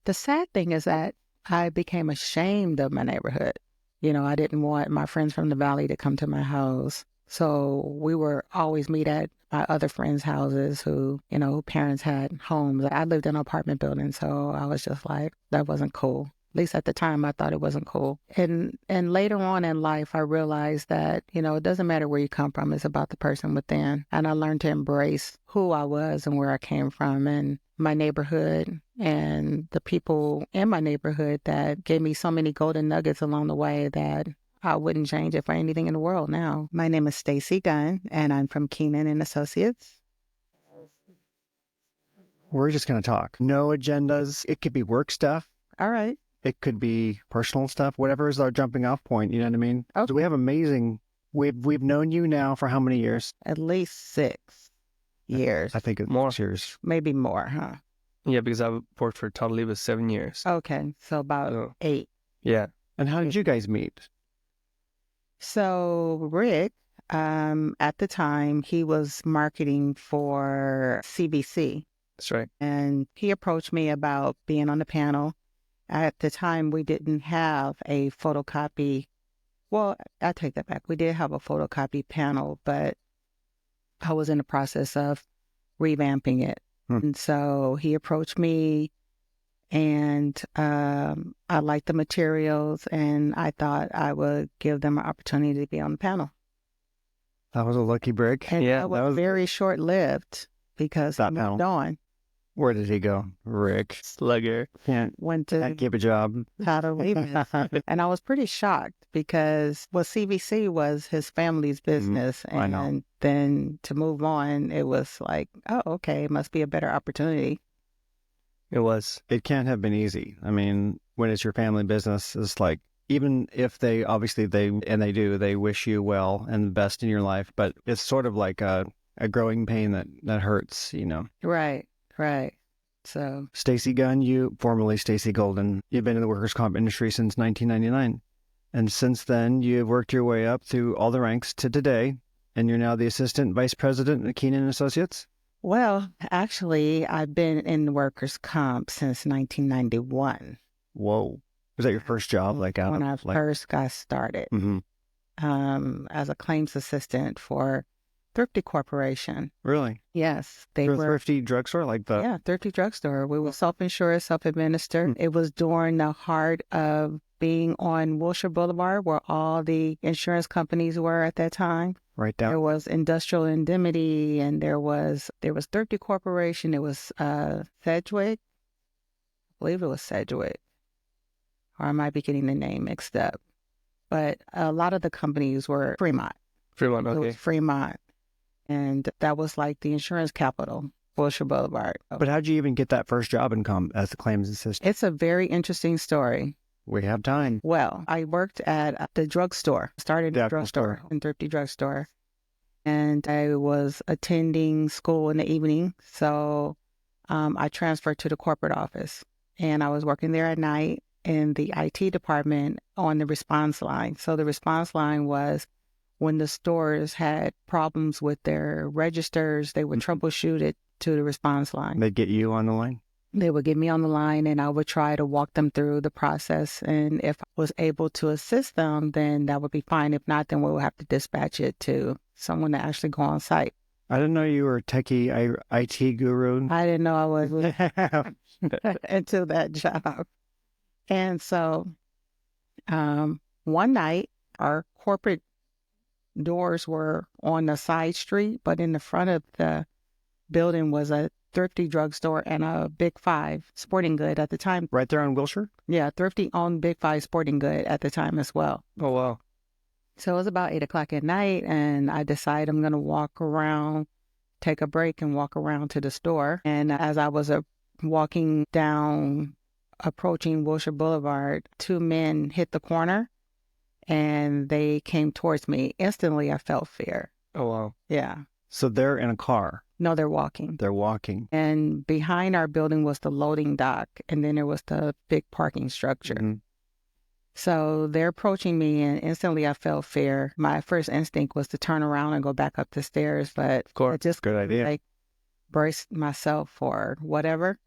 The sad thing is that I became ashamed of my neighborhood. I didn't want my friends from the valley to come to my house. So we were always meet at my other friends' houses who, parents had homes. I lived in an apartment building, so I was just like, that wasn't cool. At least at the time, I thought it wasn't cool. And later on in life, I realized that, it doesn't matter where you come from. It's about the person within. And I learned to embrace who I was and where I came from and my neighborhood and the people in my neighborhood that gave me so many golden nuggets along the way that I wouldn't change it for anything in the world now. My name is Stacey Gunn, and I'm from Keenan and Associates. We're just going to talk. No agendas. It could be work stuff. All right. It could be personal stuff, whatever is our jumping off point. You know what I mean? Okay. So we have we've known you now for how many years? At least 6 years. I think it's more years. Maybe more, huh? Yeah, because I worked for Total Leave 7 years. Okay, so about 8. Yeah. And how did you guys meet? So Rick, at the time, he was marketing for CBC. That's right. And he approached me about being on the panel. At the time, we didn't have a photocopy. Well, I take that back. We did have a photocopy panel, but I was in the process of revamping it. And so he approached me, and I liked the materials, and I thought I would give them an opportunity to be on the panel. That was a lucky break. And Yeah, that was very short-lived because he moved on. Where did he go? Rick. Slugger. Went to Give a job. Total Leave. And I was pretty shocked because CBC was his family's business. I know. And then to move on, it was like, oh, okay, it must be a better opportunity. It was. It can't have been easy. I mean, when it's your family business, it's like, even if they wish you well and the best in your life, but it's sort of like a growing pain that hurts, Right. So Stacey Gunn, you, formerly Stacey Golden, you've been in the workers' comp industry since 1999. And since then, you've worked your way up through all the ranks to today, and you're now the Assistant Vice President at Keenan & Associates? Well, actually, I've been in workers' comp since 1991. Whoa. Was that your first job? When I first got started as a claims assistant for Thrifty Corporation. Really? Yes. They were Thrifty drugstore like that? Yeah, Thrifty drugstore. We were self-insured, self-administered. It was during the heart of being on Wilshire Boulevard where all the insurance companies were at that time. Right down. There was Industrial Indemnity, and there was Thrifty Corporation. It was Sedgwick. I believe it was Sedgwick. Or I might be getting the name mixed up. But a lot of the companies were Fremont. Fremont, okay. It was Fremont. And that was like the insurance capital, Wilshire Boulevard. But how'd you even get that first job as the claims assistant? It's a very interesting story. We have time. Well, I worked at the drugstore, started at the drugstore, in Thrifty drugstore. And I was attending school in the evening. So I transferred to the corporate office. And I was working there at night in the IT department on the response line. So the response line was when the stores had problems with their registers, they would troubleshoot it to the response line. They'd get you on the line? They would get me on the line, and I would try to walk them through the process. And if I was able to assist them, then that would be fine. If not, then we would have to dispatch it to someone to actually go on site. I didn't know you were a techie IT guru. I didn't know I was into that job. And so one night, our corporate doors were on the side street, but in the front of the building was a Thrifty drugstore and a Big Five sporting good at the time. Right there on Wilshire? Yeah, Thrifty owned Big Five sporting good at the time as well. Oh, wow. So it was about 8 o'clock at night, and I decided I'm going to walk around, take a break and walk around to the store. And as I was walking down, approaching Wilshire Boulevard, 2 men hit the corner, and they came towards me. Instantly, I felt fear. Oh, wow. Yeah. So they're in a car? No, they're walking. They're walking. And behind our building was the loading dock, and then there was the big parking structure. Mm-hmm. So they're approaching me, and instantly I felt fear. My first instinct was to turn around and go back up the stairs, but Of course. I just Good idea. braced myself for whatever.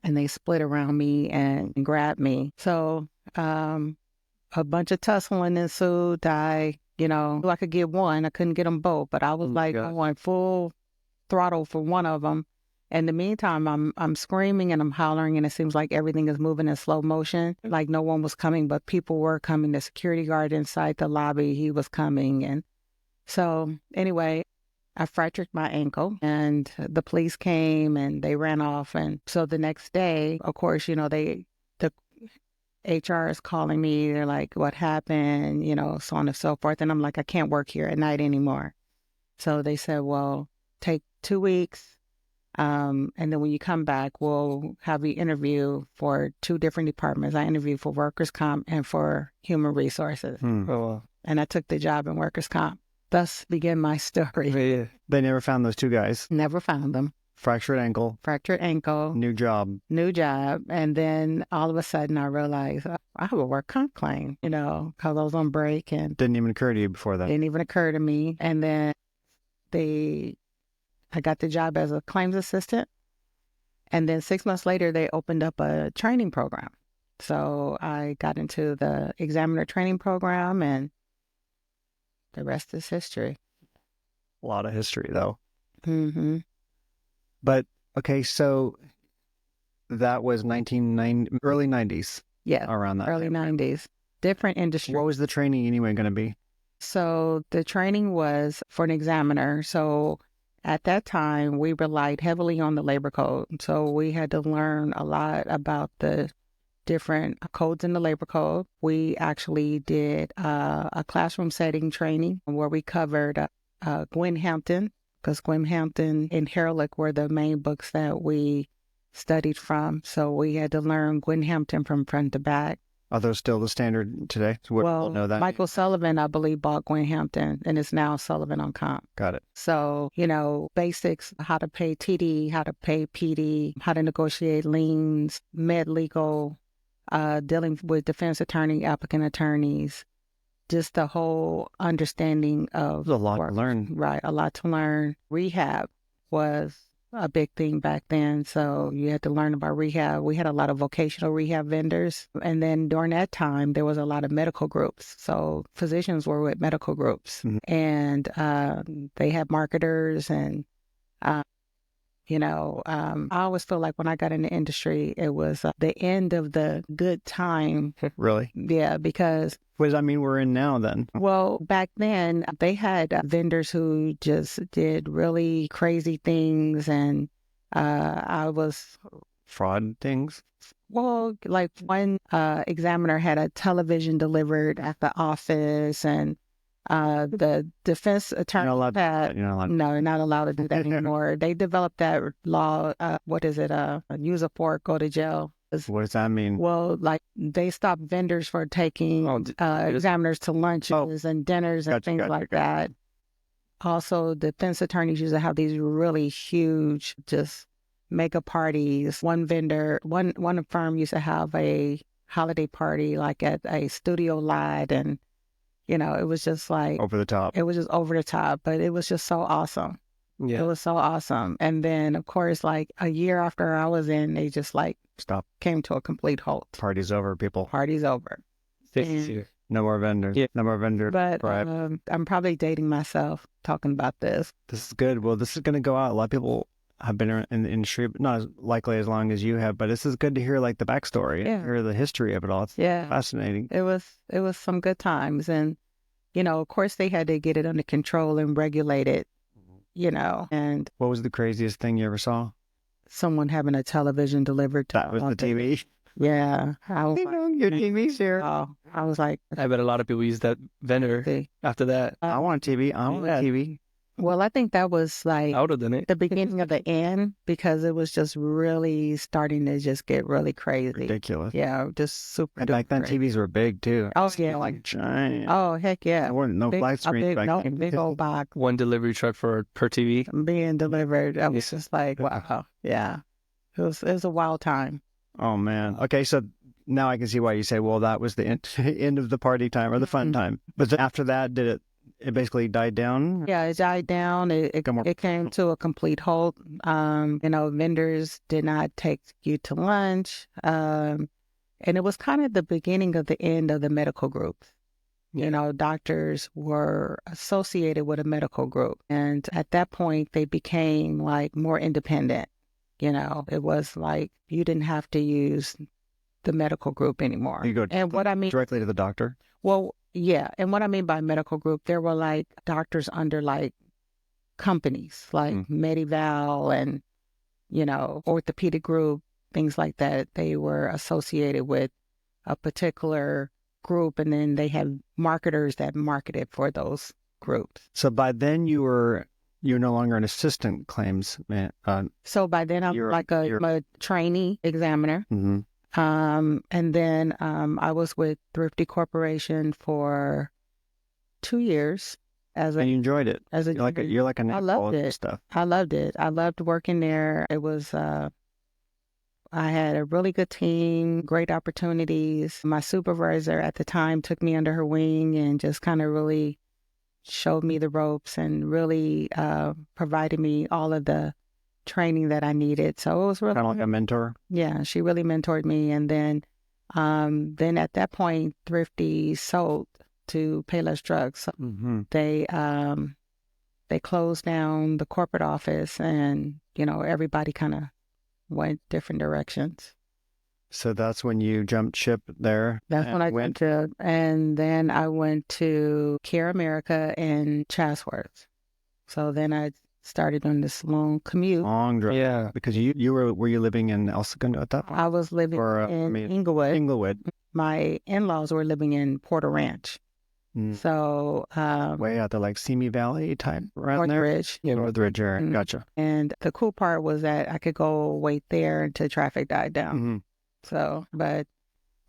and they split around me and grabbed me. So a bunch of tussling ensued. I knew I could get one. I couldn't get them both, but I was like, I went full throttle for one of them. In the meantime, I'm screaming and I'm hollering, and it seems like everything is moving in slow motion. Like no one was coming, but people were coming. The security guard inside the lobby, he was coming. And so anyway, I fractured my ankle, and the police came and they ran off. And so the next day, of course, the HR is calling me. They're like, what happened? So on and so forth. And I'm like, I can't work here at night anymore. So they said, well, take 2 weeks. And then when you come back, we'll have you interview for 2 different departments. I interviewed for workers' comp and for human resources. Oh, wow. And I took the job in workers' comp. Thus began my story. Yeah. They never found those 2 guys. Never found them. Fractured ankle. New job. And then all of a sudden I realized I have a work comp claim, because I was on break and Didn't even occur to you before that. didn't even occur to me. And then I got the job as a claims assistant. And then 6 months later, they opened up a training program. So I got into the examiner training program, and the rest is history. A lot of history, though. Mm-hmm. But, okay, so that was early 90s. Yeah, Around that early time. 90s. Different industry. What was the training anyway going to be? So the training was for an examiner. So at that time, we relied heavily on the labor code. So we had to learn a lot about the different codes in the labor code. We actually did a classroom setting training where we covered Gwen Hampton, because Gwen Hampton and Herlick were the main books that we studied from. So we had to learn Gwen Hampton from front to back. Are those still the standard today? So Well, know that. Michael Sullivan, I believe, bought Gwen Hampton, and it's now Sullivan on comp. Got it. So, basics, how to pay TD, how to pay PD, how to negotiate liens, med legal, dealing with defense attorney, applicant attorneys, just the whole understanding of There's a lot work. to learn. Right, a lot to learn. Rehab was a big thing back then. So you had to learn about rehab. We had a lot of vocational rehab vendors. And then during that time, there was a lot of medical groups. So physicians were with medical groups. Mhm. And they had marketers. And, I always feel like when I got in the industry, it was the end of the good time. Really? Yeah, because What does that mean we're in now then? well, back then they had vendors who just did really crazy things, and I was, Fraud things? well, like one examiner had a television delivered at the office, and the defense attorney You're not allowed had, You're not allowed. no, not allowed to do that anymore. They developed that law, what is it, use a fork, go to jail. What does that mean? Well, like they stopped vendors for taking examiners to lunches and dinners and things like that. Also, defense attorneys used to have these really huge, just mega parties. One firm used to have a holiday party like at a studio lot, and it was just like Over the top. it was just over the top, but it was just so awesome. Yeah. It was so awesome. And then, of course, like a year after I was in, they just like Stop. came to a complete halt. Party's over, people. Party's over. Stacey's here. No more vendors. Yeah. No more vendors. But Right. I'm probably dating myself talking about this. This is good. Well, this is going to go out. A lot of people have been in the industry, but not as likely as long as you have. But this is good to hear, like the backstory, Yeah. hear the history of it all. It's Yeah. fascinating. It was some good times. And, of course they had to get it under control and regulate it, and What was the craziest thing you ever saw? someone having a television delivered to That was the TV. Yeah. I was Your TV's here. I was like, I bet a lot of people use that vendor see. after that. I want a TV. I want Yeah. a TV. Well, I think that was like I would have done it. the beginning of the end, because it was just really starting to just get really crazy. Ridiculous. Yeah, just super. And back then, crazy. TVs were big too. Oh, yeah. Like giant. Oh, heck yeah. There weren't no flat screens back then. Big old box One delivery truck per TV. being delivered. I was just like, wow. Yeah. It was a wild time. Oh man. Okay, so now I can see why you say, well, that was the end of the party time or the fun Mhm. time. But then after that, did it basically died down? Yeah, it died down. It came to a complete halt. Vendors did not take you to lunch. And it was kind of the beginning of the end of the medical group. Doctors were associated with a medical group. And at that point, they became like more independent. It was like you didn't have to use the medical group anymore. You go and what I mean directly to the doctor? Well, yeah. And what I mean by medical group, there were like doctors under like companies like Medival and, orthopedic group, things like that. They were associated with a particular group, and then they had marketers that marketed for those groups. So by then you're no longer an assistant claims man. So by then I'm I'm a trainee examiner. Mm-hmm. And then I was with Thrifty Corporation for 2 years. And you enjoyed it. You're like a I loved it. Stuff. I loved it. I loved working there. It was I had a really good team, great opportunities. My supervisor at the time took me under her wing and just kind of really showed me the ropes and really provided me all of the training that I needed. So it was really kind of like a mentor. Yeah, she really mentored me. And then at that point, Thrifty sold to Payless Drugs. So they closed down the corporate office, and everybody kind of went different directions. So that's when you jumped ship there. That's when I went to, and then I went to Care America in Chatsworth. So then I started on this long commute. Long drive. Yeah. Because were you living in El Segundo at that point? I was living in Inglewood. Inglewood. My in-laws were living in Porter Ranch. So way out there, like Simi Valley type, right there. Northridge. Yeah, Northridge area. Gotcha. And the cool part was that I could go wait there until traffic died down. So, but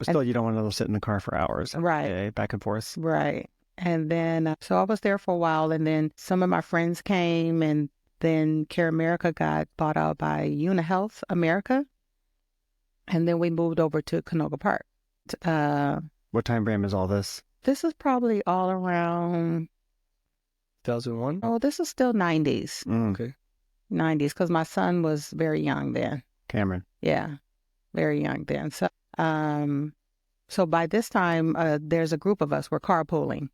still, you don't want to sit in the car for hours, right? Back and forth, right? And then, so I was there for a while, and then some of my friends came, and then Care America got bought out by UniHealth America, and then we moved over to Canoga Park. What time frame is all this? This is probably all around 2001. Oh, this is still 90s. Okay. 90s, because my son was very young then. Cameron. Yeah, very young then. So by this time, there's a group of us. We're carpooling.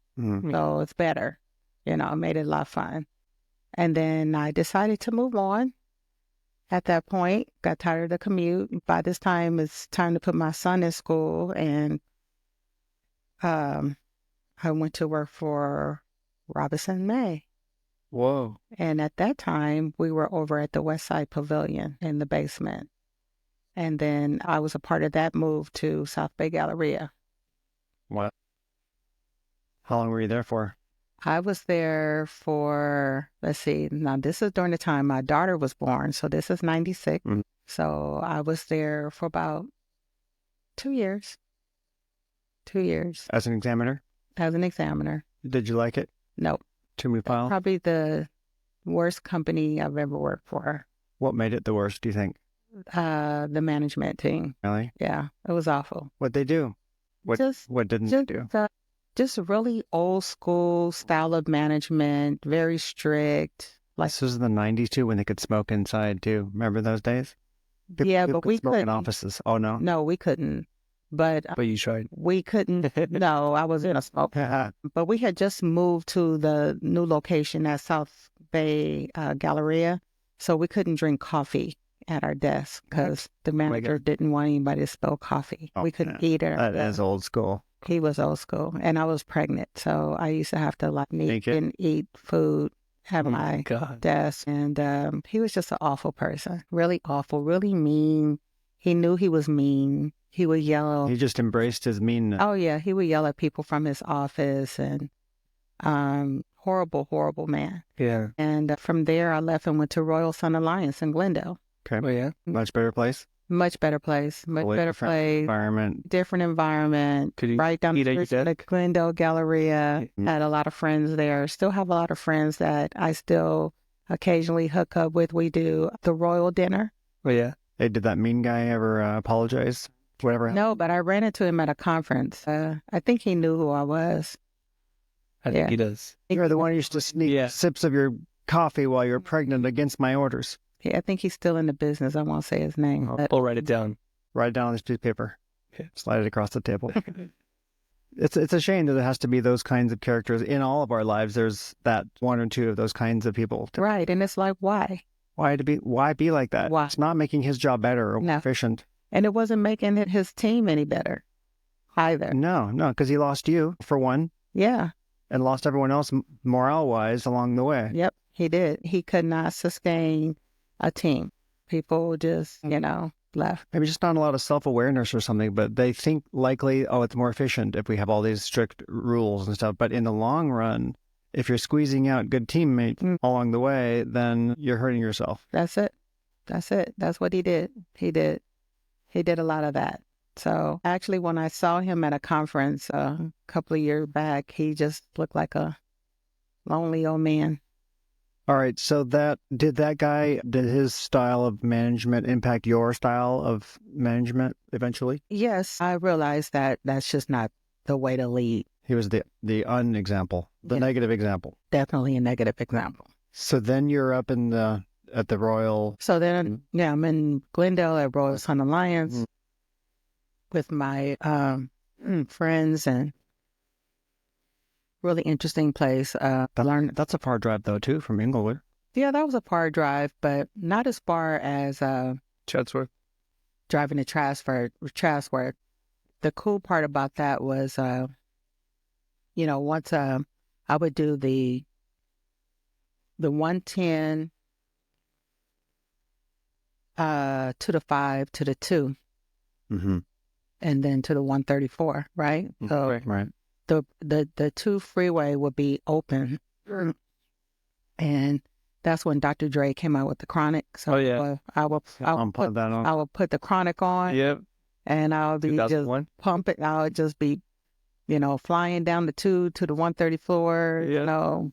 So it's better. It made it a lot of fun. And then I decided to move on at that point. Got tired of the commute. By this time, it's time to put my son in school. And I went to work for Robinson May. Whoa. And at that time, we were over at the West Side Pavilion in the basement. And then I was a part of that move to South Bay Galleria. What? How long were you there for? I was there for, let's see, now this is during the time my daughter was born. So this is 96. So I was there for about 2 years. 2 years. As an examiner? As an examiner. Did you like it? Nope. Too many files? Probably the worst company I've ever worked for. What made it the worst, do you think? The management team. Really? Yeah, it was awful. What'd they do? What didn't they do? Just really old school style of management, very strict. Like, this was in the 90s too, when they could smoke inside too. Remember those days? But we smoke couldn't. in offices. Oh, no? No, we couldn't. But you tried. We couldn't. No, I wasn't a smoker. But we had just moved to the new location at South Bay Galleria, so we couldn't drink coffee at our desk because the manager didn't want anybody to spill coffee. We couldn't eat it. That is old school. He was old school, and I was pregnant, so I used to have to sneak and eat food at my desk. And he was just an awful person, really awful, really mean. He knew he was mean. He would yell. He just embraced his meanness. Oh, yeah. He would yell at people from his office, and horrible, horrible man. Yeah. And from there, I left and went to Royal Sun Alliance in Glendale. Okay. Oh, yeah. Much better place? Much better place. Much better place. Environment. Different environment. Right down the street from the Glendale Galleria. Had a lot of friends there. Still have a lot of friends that I still occasionally hook up with. We do the Royal Dinner. Oh, yeah. Hey, did that mean guy ever apologize? Whatever happened? No, but I ran into him at a conference. I think he knew who I was. I think he does. You're the one who used to sneak sips of your coffee while you're pregnant against my orders. Yeah, I think he's still in the business. I won't say his name. I'll write it down. Write it down on this piece of paper. Okay. Slide it across the table. It's a shame that it has to be those kinds of characters in all of our lives. There's that one or two of those kinds of people. Right, and it's like, why? Why be like that? Why? It's not making his job better or more efficient. And it wasn't making his team any better either. No, because he lost you, for one. Yeah. And lost everyone else morale-wise along the way. Yep, he did. He could not sustain a team. People just, left. Maybe just not a lot of self-awareness or something, but they think likely, it's more efficient if we have all these strict rules and stuff. But in the long run, if you're squeezing out good teammates along the way, then you're hurting yourself. That's it. That's what he did. He did a lot of that. So actually, when I saw him at a conference a couple of years back, he just looked like a lonely old man. All right. So did his style of management impact your style of management eventually? Yes, I realized that that's just not the way to lead. He was the unexample, the negative example. Definitely a negative example. So then you're up at the Royal. So then, I'm in Glendale at Royal Sun Alliance with my friends, and really interesting place. That's a far drive though too from Inglewood. Yeah, that was a far drive, but not as far as Chatsworth. Driving to Chatsworth. The cool part about that was, once I would do the 110 to the 5 to the 2, and then to the 134, right? So right. The 2 freeway would be open, and that's when Dr. Dre came out with the Chronic. So I will put the Chronic on. Yep. And I'll be 2001. just pumping. I'll just be, flying down the 2 to the 134.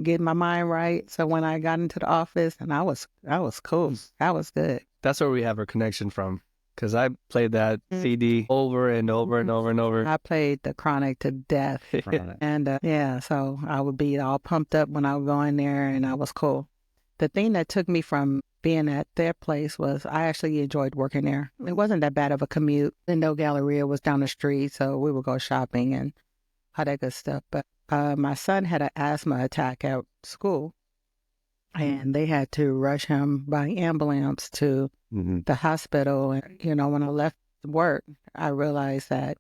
Getting my mind right. So when I got into the office, and I was cool. That was good. That's where we have our connection from. Because I played that CD over and over and over and over. I played the Chronic to death. And so I would be all pumped up when I would go in there, and I was cool. The thing that took me from being at their place was I actually enjoyed working there. It wasn't that bad of a commute. Lindo Galleria was down the street, so we would go shopping and all that good stuff. But my son had an asthma attack at school, and they had to rush him by ambulance to the hospital. And, when I left work, I realized that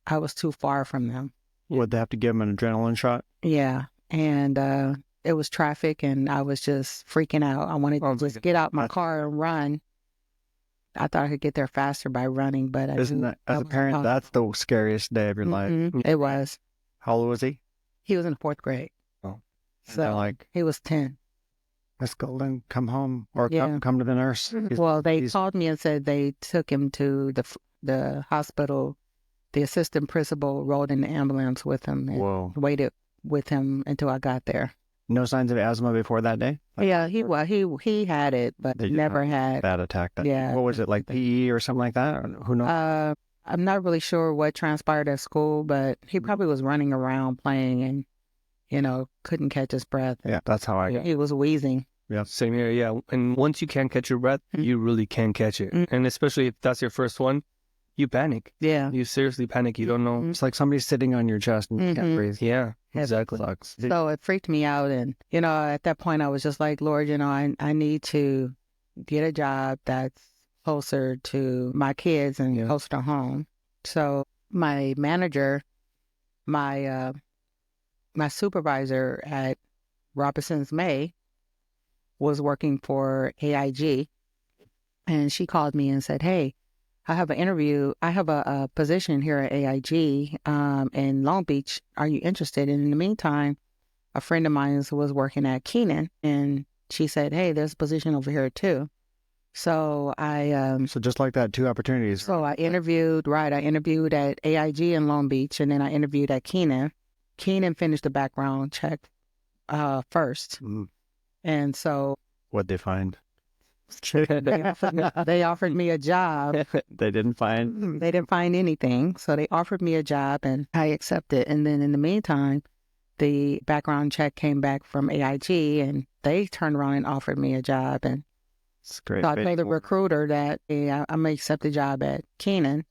I was too far from them. Would they have to give him an adrenaline shot? Yeah. And it was traffic, and I was just freaking out. I wanted to just get out my car and run. I thought I could get there faster by running, but as a parent, that's the scariest day of your life. It was. How old was he? He was in the 4th grade. Oh. So he was 10. Miss Golden, come home or come to the nurse. Well, they called me and said they took him to the hospital. The assistant principal rode in the ambulance with him and waited with him until I got there. No signs of asthma before that day? Yeah, he had it, but never had that attack. Yeah. What was it, like PE or something like that? Or who knows? I'm not really sure what transpired at school, but he probably was running around playing and, couldn't catch his breath. Yeah, that's how he was wheezing. Yeah, same here. Yeah, and once you can't catch your breath, you really can't catch it, and especially if that's your first one, you panic. Yeah, you seriously panic. You don't know. It's like somebody's sitting on your chest and you can't breathe. Yeah, exactly. Sucks. So it freaked me out, and at that point I was just like, Lord, I need to get a job that's closer to my kids and closer to home. So my manager, my supervisor at Robinson's May was working for AIG, and she called me and said, hey, I have an interview. I have a position here at AIG in Long Beach. Are you interested? And in the meantime, a friend of mine was working at Keenan, and she said, hey, there's a position over here too. So So just like that, 2 opportunities. So I interviewed at AIG in Long Beach, and then I interviewed at Keenan. Keenan finished the background check first. And so what'd they find? They offered me a job. They didn't find anything. So they offered me a job, and I accepted. And then in the meantime, the background check came back from AIG, and they turned around and offered me a job. And It's great. so I told the recruiter that, hey, I'm going to accept the job at Keenan.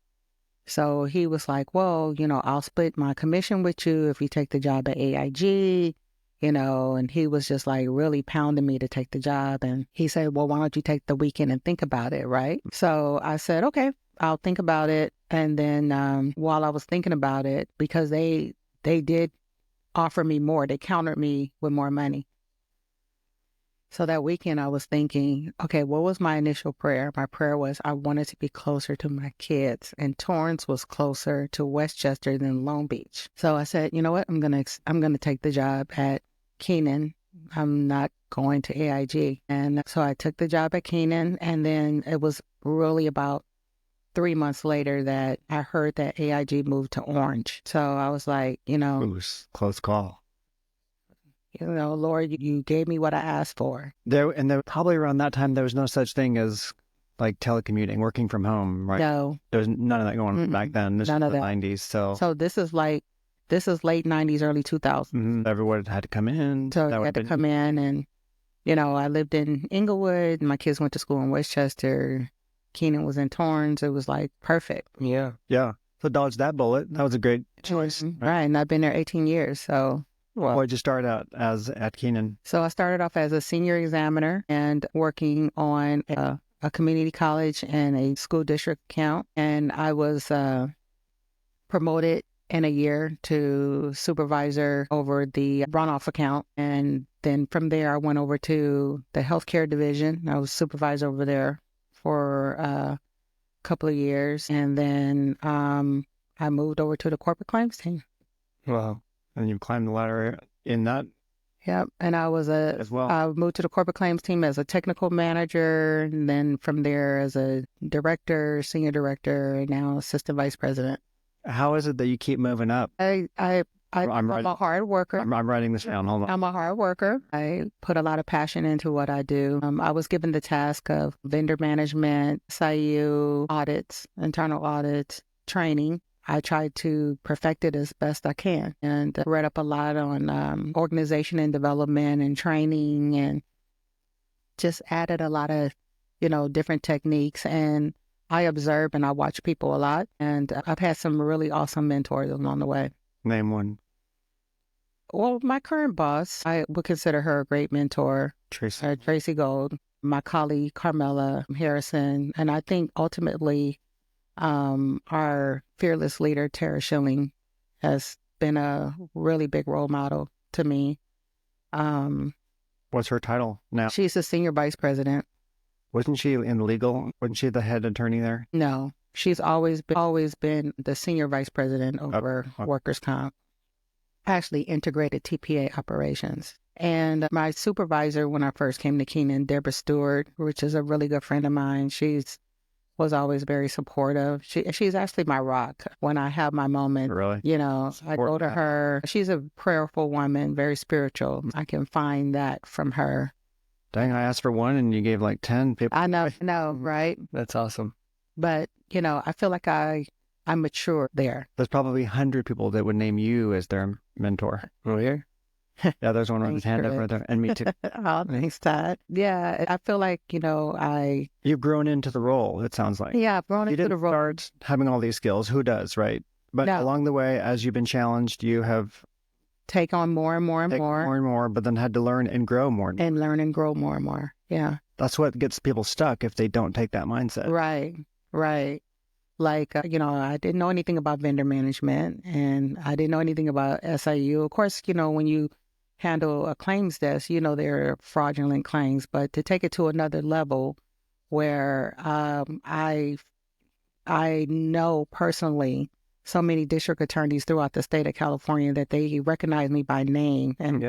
So he was like, well, I'll split my commission with you if you take the job at AIG, and he was just like really pounding me to take the job. And he said, well, why don't you take the weekend and think about it, right? So I said, okay, I'll think about it. And then while I was thinking about it, because they did offer me more, they countered me with more money. So that weekend I was thinking, okay, what was my initial prayer? My prayer was I wanted to be closer to my kids, and Torrance was closer to Westchester than Long Beach. So I said, you know what? I'm gonna take the job at Keenan. I'm not going to AIG. And so I took the job at Keenan, and then it was really about 3 months later that I heard that AIG moved to Orange. So I was like, It was a close call. Lord, you gave me what I asked for. There probably around that time, there was no such thing as like telecommuting, working from home, right? No. There was none of that going on back then. This None was of the that. 90s. So this is late 90s, early 2000s. Everyone had to come in. So I had to come in, and, I lived in Inglewood, and my kids went to school in Westchester. Keenan was in Torrance. It was like perfect. Yeah. Yeah. So dodge that bullet. That was a great choice. Right. And I've been there 18 years. So. Well, what did you start out as at Keenan? So I started off as a senior examiner and working on a community college and a school district account. And I was promoted in a year to supervisor over the runoff account. And then from there, I went over to the healthcare division. I was supervisor over there for a couple of years. And then I moved over to the corporate claims team. Wow. And you climbed the ladder in that? Yep. And I was as well. I moved to the corporate claims team as a technical manager, and then from there as a director, senior director, and now assistant vice president. How is it that you keep moving up? I'm a hard worker. I'm writing this down. Hold on. I'm a hard worker. I put a lot of passion into what I do. I was given the task of vendor management, SIU audits, internal audits, training. I tried to perfect it as best I can, and read up a lot on organization and development and training, and just added a lot of, different techniques. And I observe and I watch people a lot, and I've had some really awesome mentors along the way. Name one. Well, my current boss, I would consider her a great mentor. Tracy Gold, my colleague, Carmela Harrison, and I think ultimately our fearless leader, Tara Schilling, has been a really big role model to me. What's her title now? She's a senior vice president. Wasn't she in legal? Wasn't she the head attorney there? No, she's always been the senior vice president over workers' comp. Actually integrated TPA operations. And my supervisor when I first came to Keenan, Deborah Stewart, which is a really good friend of mine, was always very supportive. She's actually my rock when I have my moment. Really? I go to her. She's a prayerful woman, very spiritual. I can find that from her. Dang, I asked for one and you gave like 10 people. I know, right? That's awesome. But, I feel like I'm mature there. There's probably 100 people that would name you as their mentor. Oh, yeah? Yeah, there's one with his hand up right there. And me too. Oh, thanks, Todd. Yeah, I feel like, You've grown into the role, it sounds like. Yeah, I've grown into the role. You didn't start having all these skills. Who does, right? But along the way, as you've been challenged, you have... Take on more and more and more. More and more, but then had to learn and grow more. And learn and grow more and more, yeah. That's what gets people stuck if they don't take that mindset. Right. Like, I didn't know anything about vendor management, and I didn't know anything about SIU. Of course, when you handle a claims desk, there are fraudulent claims, but to take it to another level where I know personally so many district attorneys throughout the state of California that they recognize me by name, and,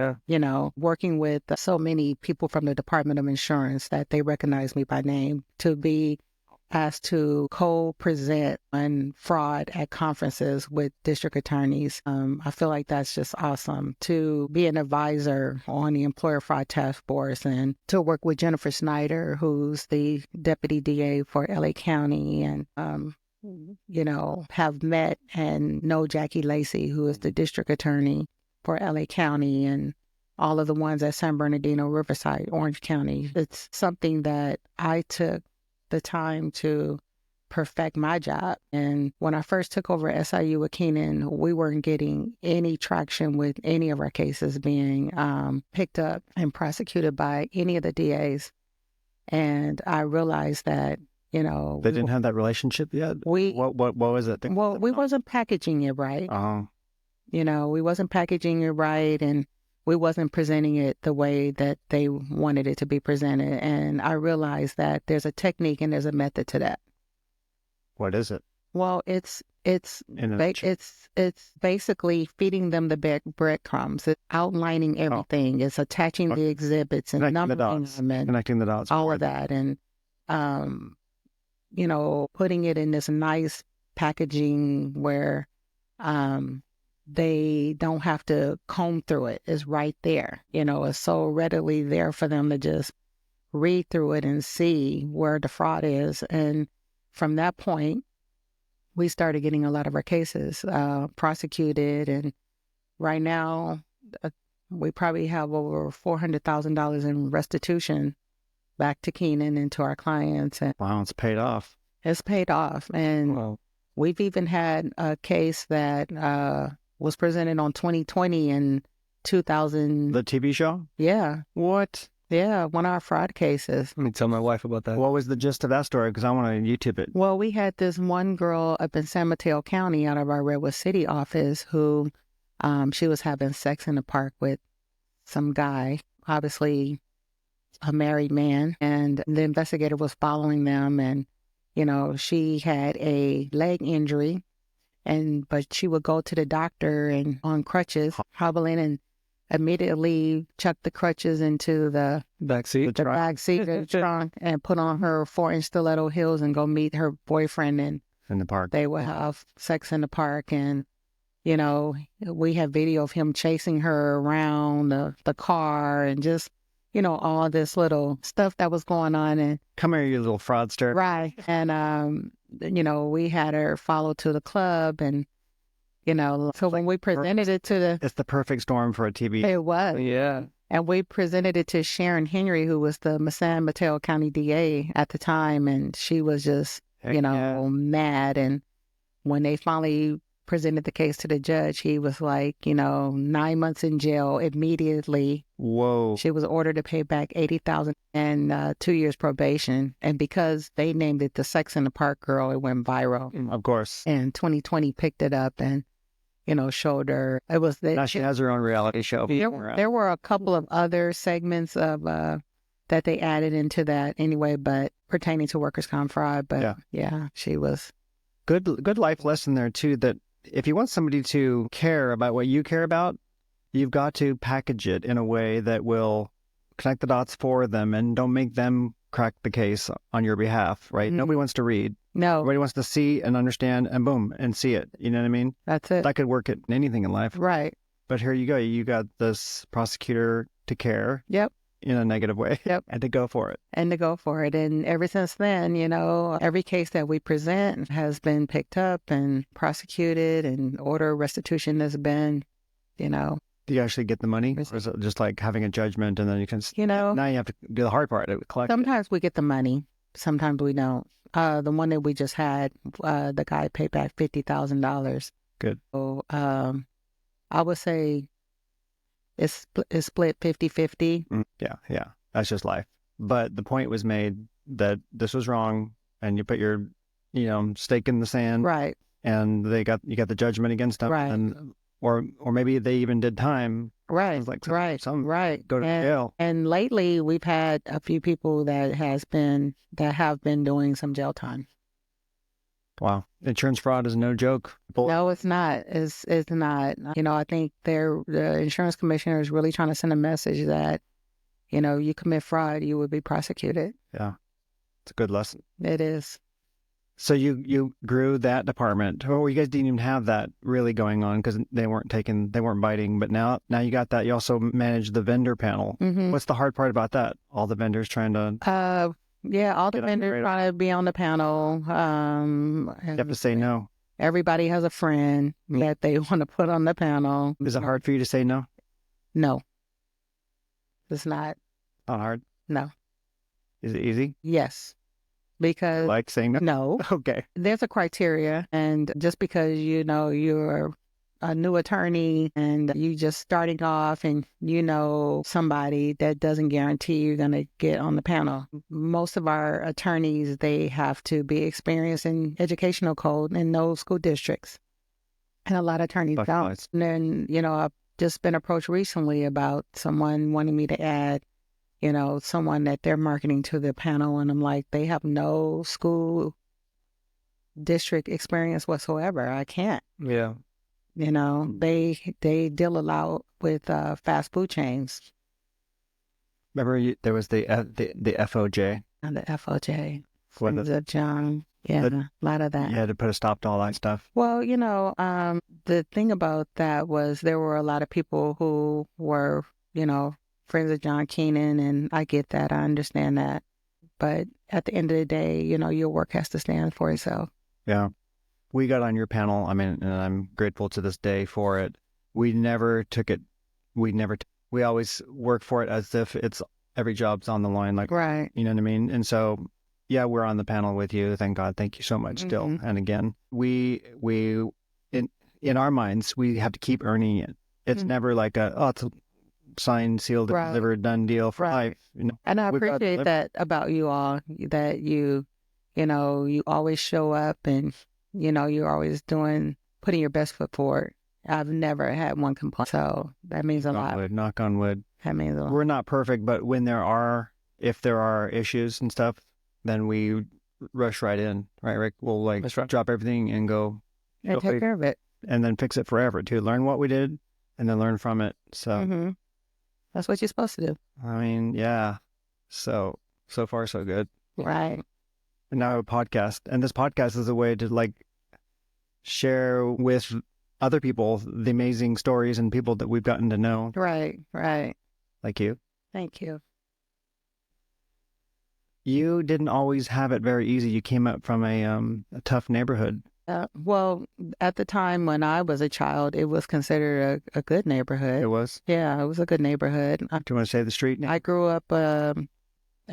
working with so many people from the Department of Insurance that they recognize me by name, to be asked to co-present on fraud at conferences with district attorneys. I feel like that's just awesome. To be an advisor on the Employer Fraud Task Force, and to work with Jennifer Snyder, who's the Deputy DA for LA County, and, have met and know Jackie Lacey, who is the district attorney for LA County and all of the ones at San Bernardino, Riverside, Orange County. It's something that I took the time to perfect my job. And when I first took over SIU with Keenan, we weren't getting any traction with any of our cases being picked up and prosecuted by any of the DAs. And I realized that, They didn't have that relationship yet? What was it? Well, we wasn't packaging it right. We wasn't packaging it right, and we wasn't presenting it the way that they wanted it to be presented. And I realized that there's a technique and there's a method to that. What is it? Well, it's basically feeding them the breadcrumbs. It's outlining everything. It's attaching the exhibits and numbering them and connecting the dots, all of that, and putting it in this nice packaging where they don't have to comb through it. It's right there. It's so readily there for them to just read through it and see where the fraud is. And from that point, we started getting a lot of our cases prosecuted. And right now, we probably have over $400,000 in restitution back to Keenan and to our clients. And wow, it's paid off. It's paid off. And we've even had a case that was presented on 2020 and 2000. The TV show? Yeah. What? Yeah, one of our fraud cases. Let me tell my wife about that. What was the gist of that story? Because I want to YouTube it. Well, we had this one girl up in San Mateo County out of our Redwood City office who she was having sex in the park with some guy, obviously a married man, and the investigator was following them, and she had a leg injury, but she would go to the doctor and on crutches, hobbling, and immediately chuck the crutches into the back seat of the trunk and put on her 4-inch stiletto heels and go meet her boyfriend in the park. They would have sex in the park, and we have video of him chasing her around the car and just all this little stuff that was going on. And come here, you little fraudster. Right. And we had her follow to the club, and so when we presented it to it's the perfect storm for a TV. It was. Yeah. And we presented it to Sharon Henry, who was the San Mateo County DA at the time, and she was just, mad. And when they finally presented the case to the judge, he was like, 9 months in jail immediately. Whoa. She was ordered to pay back $80,000 and 2 years probation. And because they named it the Sex in the Park Girl, it went viral. Of course. And 2020 picked it up and showed her. It was now she has her own reality show. There were a couple of other segments of that they added into that anyway, but pertaining to workers' comp fraud. But yeah, she was good life lesson there too. That if you want somebody to care about what you care about, you've got to package it in a way that will connect the dots for them and don't make them crack the case on your behalf. Right? Mm-hmm. Nobody wants to read. No. Everybody wants to see and understand and boom, and see it. You know what I mean? That's it. That could work at anything in life. Right. But here you go. You got this prosecutor to care. Yep. In a negative way. Yep. And to go for it. And ever since then, every case that we present has been picked up and prosecuted, and order of restitution has been, Do you actually get the money? Or is it just like having a judgment and then you can, now you have to do the hard part. Sometimes we get the money. Sometimes we don't. The one that we just had, the guy paid back $50,000. Good. So I would say it's split 50-50. Yeah. That's just life. But the point was made that this was wrong, and you put your, stake in the sand. Right. And you got the judgment against them. Right. And, or maybe they even did time. Right. Right. Go to jail. And lately we've had a few people that have been doing some jail time. Wow. Insurance fraud is no joke. No, it's not. It's not. I think the insurance commissioner is really trying to send a message that, you commit fraud, you would be prosecuted. Yeah. It's a good lesson. It is. So you grew that department. Oh, you guys didn't even have that really going on because they weren't biting. But now you got that. You also manage the vendor panel. Mm-hmm. What's the hard part about that? All the vendors trying to... Yeah, all the vendors trying to be on the panel. You have to say no. Everybody has a friend that they want to put on the panel. Is it hard for you to say no? No, it's not. Not hard. No. Is it easy? Yes. Because Like saying no? no, Okay. there's a criteria. And just because, you're a new attorney and you just starting off and somebody, that doesn't guarantee you're going to get on the panel. Most of our attorneys, they have to be experienced in educational code in those school districts. And a lot of attorneys don't. Nice. And then, I've just been approached recently about someone wanting me to add, someone that they're marketing to the panel. And I'm like, they have no school district experience whatsoever. I can't. Yeah. They deal a lot with fast food chains. Remember, there was the FOJ. And the FOJ, What Friends of John. Yeah, a lot of that. You had to put a stop to all that stuff. Well, the thing about that was there were a lot of people who were, friends of John Keenan, and I get that. I understand that. But at the end of the day, your work has to stand for itself. Yeah. We got on your panel, and I'm grateful to this day for it. We never took it. We always work for it as if it's every job's on the line. Like, right. You know what I mean? And so, yeah, we're on the panel with you. Thank God. Thank you so much still. And again, we in our minds, we have to keep earning it. It's never like it's a signed, sealed, delivered, done deal for life. And I appreciate that about you all, that you always show up and, you're always putting your best foot forward. I've never had one complaint. So that means a lot. Knock on wood. That means a lot. We're not perfect, but if there are issues and stuff, then we rush right in, right, Rick? We'll drop everything and go. And take care of it. And then fix it forever too. Learn what we did and then learn from it. So that's what you're supposed to do. Yeah. So far so good. Right. And now a podcast. And this podcast is a way to share with other people the amazing stories and people that we've gotten to know. Right. Like you. Thank you. You didn't always have it very easy. You came up from a tough neighborhood. Well, at the time when I was a child, it was considered a good neighborhood. It was? Yeah, it was a good neighborhood. Do you want to say the street name? I grew up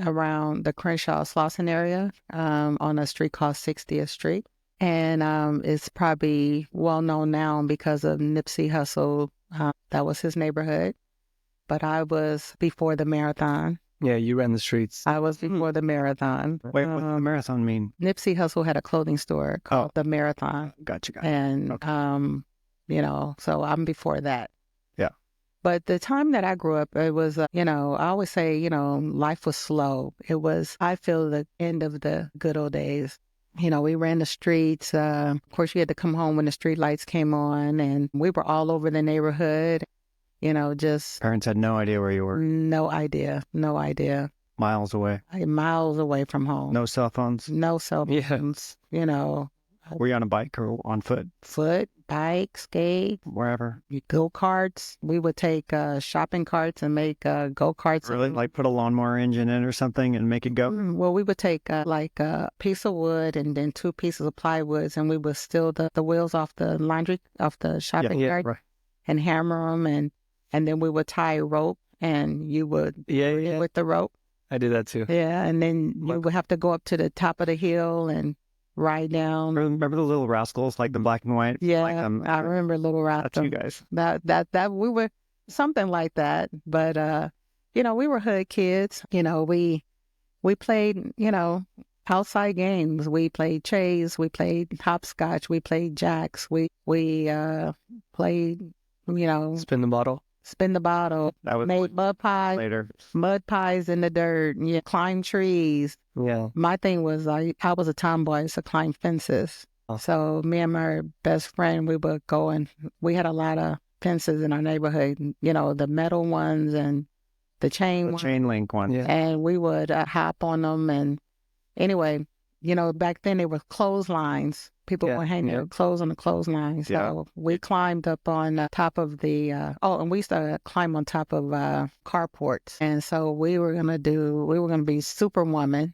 around the Crenshaw-Slauson area on a street called 60th Street. And it's probably well known now because of Nipsey Hussle. That was his neighborhood. But I was before the marathon. Yeah, you ran the streets. I was before the marathon. Wait, what does the marathon mean? Nipsey Hussle had a clothing store called the Marathon. Gotcha. And, okay. So I'm before that. Yeah. But the time that I grew up, it was, I always say, life was slow. I feel the end of the good old days. We ran the streets. Of course, you had to come home when the street lights came on, and we were all over the neighborhood. Just... Parents had no idea where you were. No idea. Miles away. Miles away from home. No cell phones. No cell phones. Were you on a bike or on foot? Foot, bike, skate. Wherever. Go-karts. We would take shopping carts and make go-karts. Really? Like put a lawnmower engine in or something and make it go? Well, we would take a piece of wood and then 2 pieces of plywood, and we would steal the wheels off the shopping cart, right. And hammer them, and then we would tie a rope, and you would with the rope. I did that too. Yeah, and then you would have to go up to the top of the hill and ride down. Remember the Little Rascals, like the black and white? Yeah, I remember Little Rascals. That's you guys. That we were something like that. But we were hood kids. We played, outside games. We played chase. We played hopscotch. We played jacks. We played, Spin the bottle. That was made mud pies. Later. Mud pies in the dirt. Yeah, climb trees. Yeah. My thing was I was a tomboy, so climb fences. Oh. So me and my best friend, we would go, and we had a lot of fences in our neighborhood. The metal ones and the chain link ones. Yeah. And we would hop on them. And anyway, back then there were clotheslines. People would hang their clothes on the clothesline. So we climbed up on top of the, and we used to climb on top of carports. And so we were going to be Superwoman.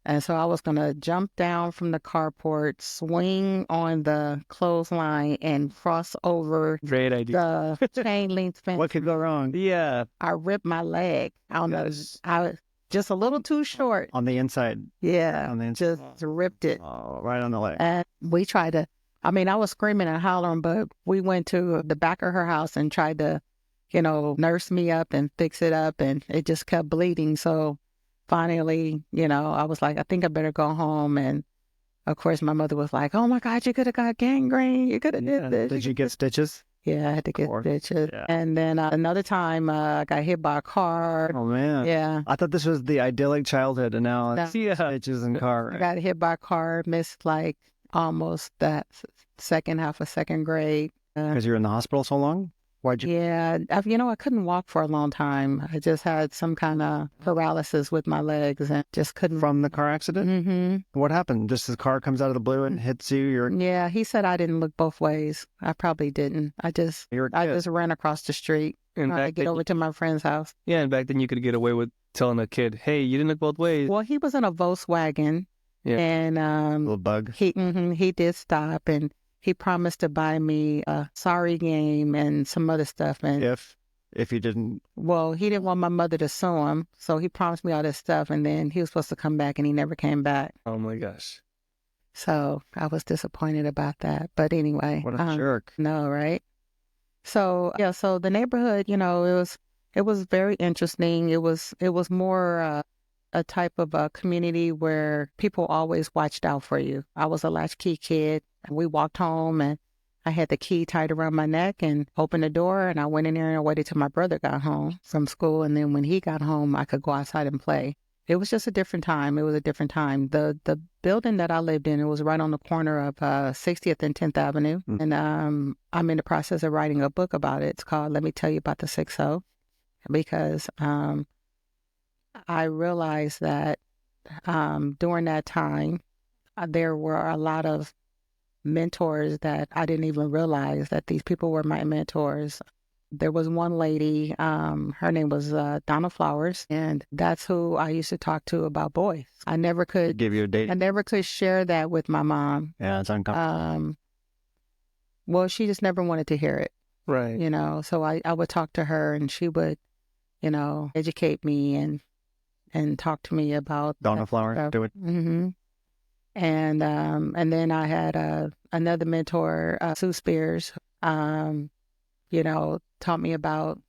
And so I was going to jump down from the carport, swing on the clothesline, and cross over Great idea. the chain link fence. What could go wrong? Yeah. I ripped my leg. I don't know. I was just a little too short. On the inside. Yeah. On the inside. Just ripped it. Oh, right on the leg. And we tried to, I mean, I was screaming and hollering, but we went to the back of her house and tried to, nurse me up and fix it up. And it just kept bleeding. So finally, I was like, I think I better go home. And of course, my mother was like, oh my God, you could have got gangrene. You could have did this. Did you get stitches? Yeah, I had to get stitches. Yeah. And then another time I got hit by a car. Oh, man. Yeah. I thought this was the idyllic childhood, and now it's stitches and car. I got hit by a car, missed like almost that second half of second grade. Because you were in the hospital so long? Why'd you? Yeah, I couldn't walk for a long time. I just had some kind of paralysis with my legs and just couldn't. From the car accident? Mm-hmm. What happened? Just the car comes out of the blue and hits you? Yeah, he said I didn't look both ways. I probably didn't. I just ran across the street And trying to get over to my friend's house. Yeah, and back then you could get away with telling a kid, hey, you didn't look both ways. Well, he was in a Volkswagen. Yeah. And little bug. He did stop, and he promised to buy me a sorry game and some other stuff. And if you didn't, well, he didn't want my mother to sue him, so he promised me all this stuff, and then he was supposed to come back, and he never came back. Oh my gosh. So I was disappointed about that. But anyway, what a jerk. No, right? So yeah, so the neighborhood, it was very interesting. It was more a type of a community where people always watched out for you. I was a latchkey kid. We walked home and I had the key tied around my neck and opened the door, and I went in there and waited till my brother got home from school. And then when he got home, I could go outside and play. It was just a different time. It was a different time. The building that I lived in, it was right on the corner of 60th and 10th Avenue. Mm. And I'm in the process of writing a book about it. It's called Let Me Tell You About the 6-0, because I realized that during that time, there were a lot of mentors that I didn't even realize that these people were my mentors. There was one lady, her name was Donna Flowers, and that's who I used to talk to about boys. I never could give you a date. I never could share that with my mom. Yeah, it's uncomfortable. Well, she just never wanted to hear it. Right. So I would talk to her, and she would, educate me and talk to me about Donna Flowers, do it. Mm-hmm. And then I had another mentor, Sue Spears, taught me about,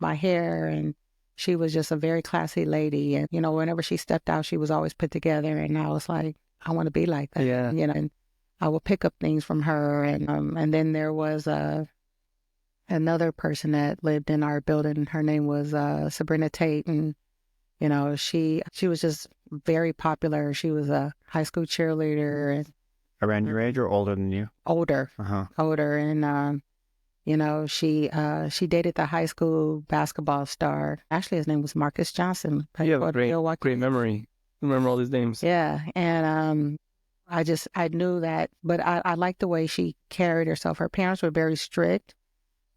my hair, and she was just a very classy lady. And, whenever she stepped out, she was always put together. And I was like, I want to be like that. Yeah. And I would pick up things from her. And then there was another person that lived in our building. Her name was Sabrina Tate. And, she was just very popular. She was a high school cheerleader. Around your age or older than you? Older. Uh-huh. Older. And, she dated the high school basketball star. Actually, his name was Marcus Johnson. You have a great memory. Remember all these names. Yeah. And I knew that, but I liked the way she carried herself. Her parents were very strict,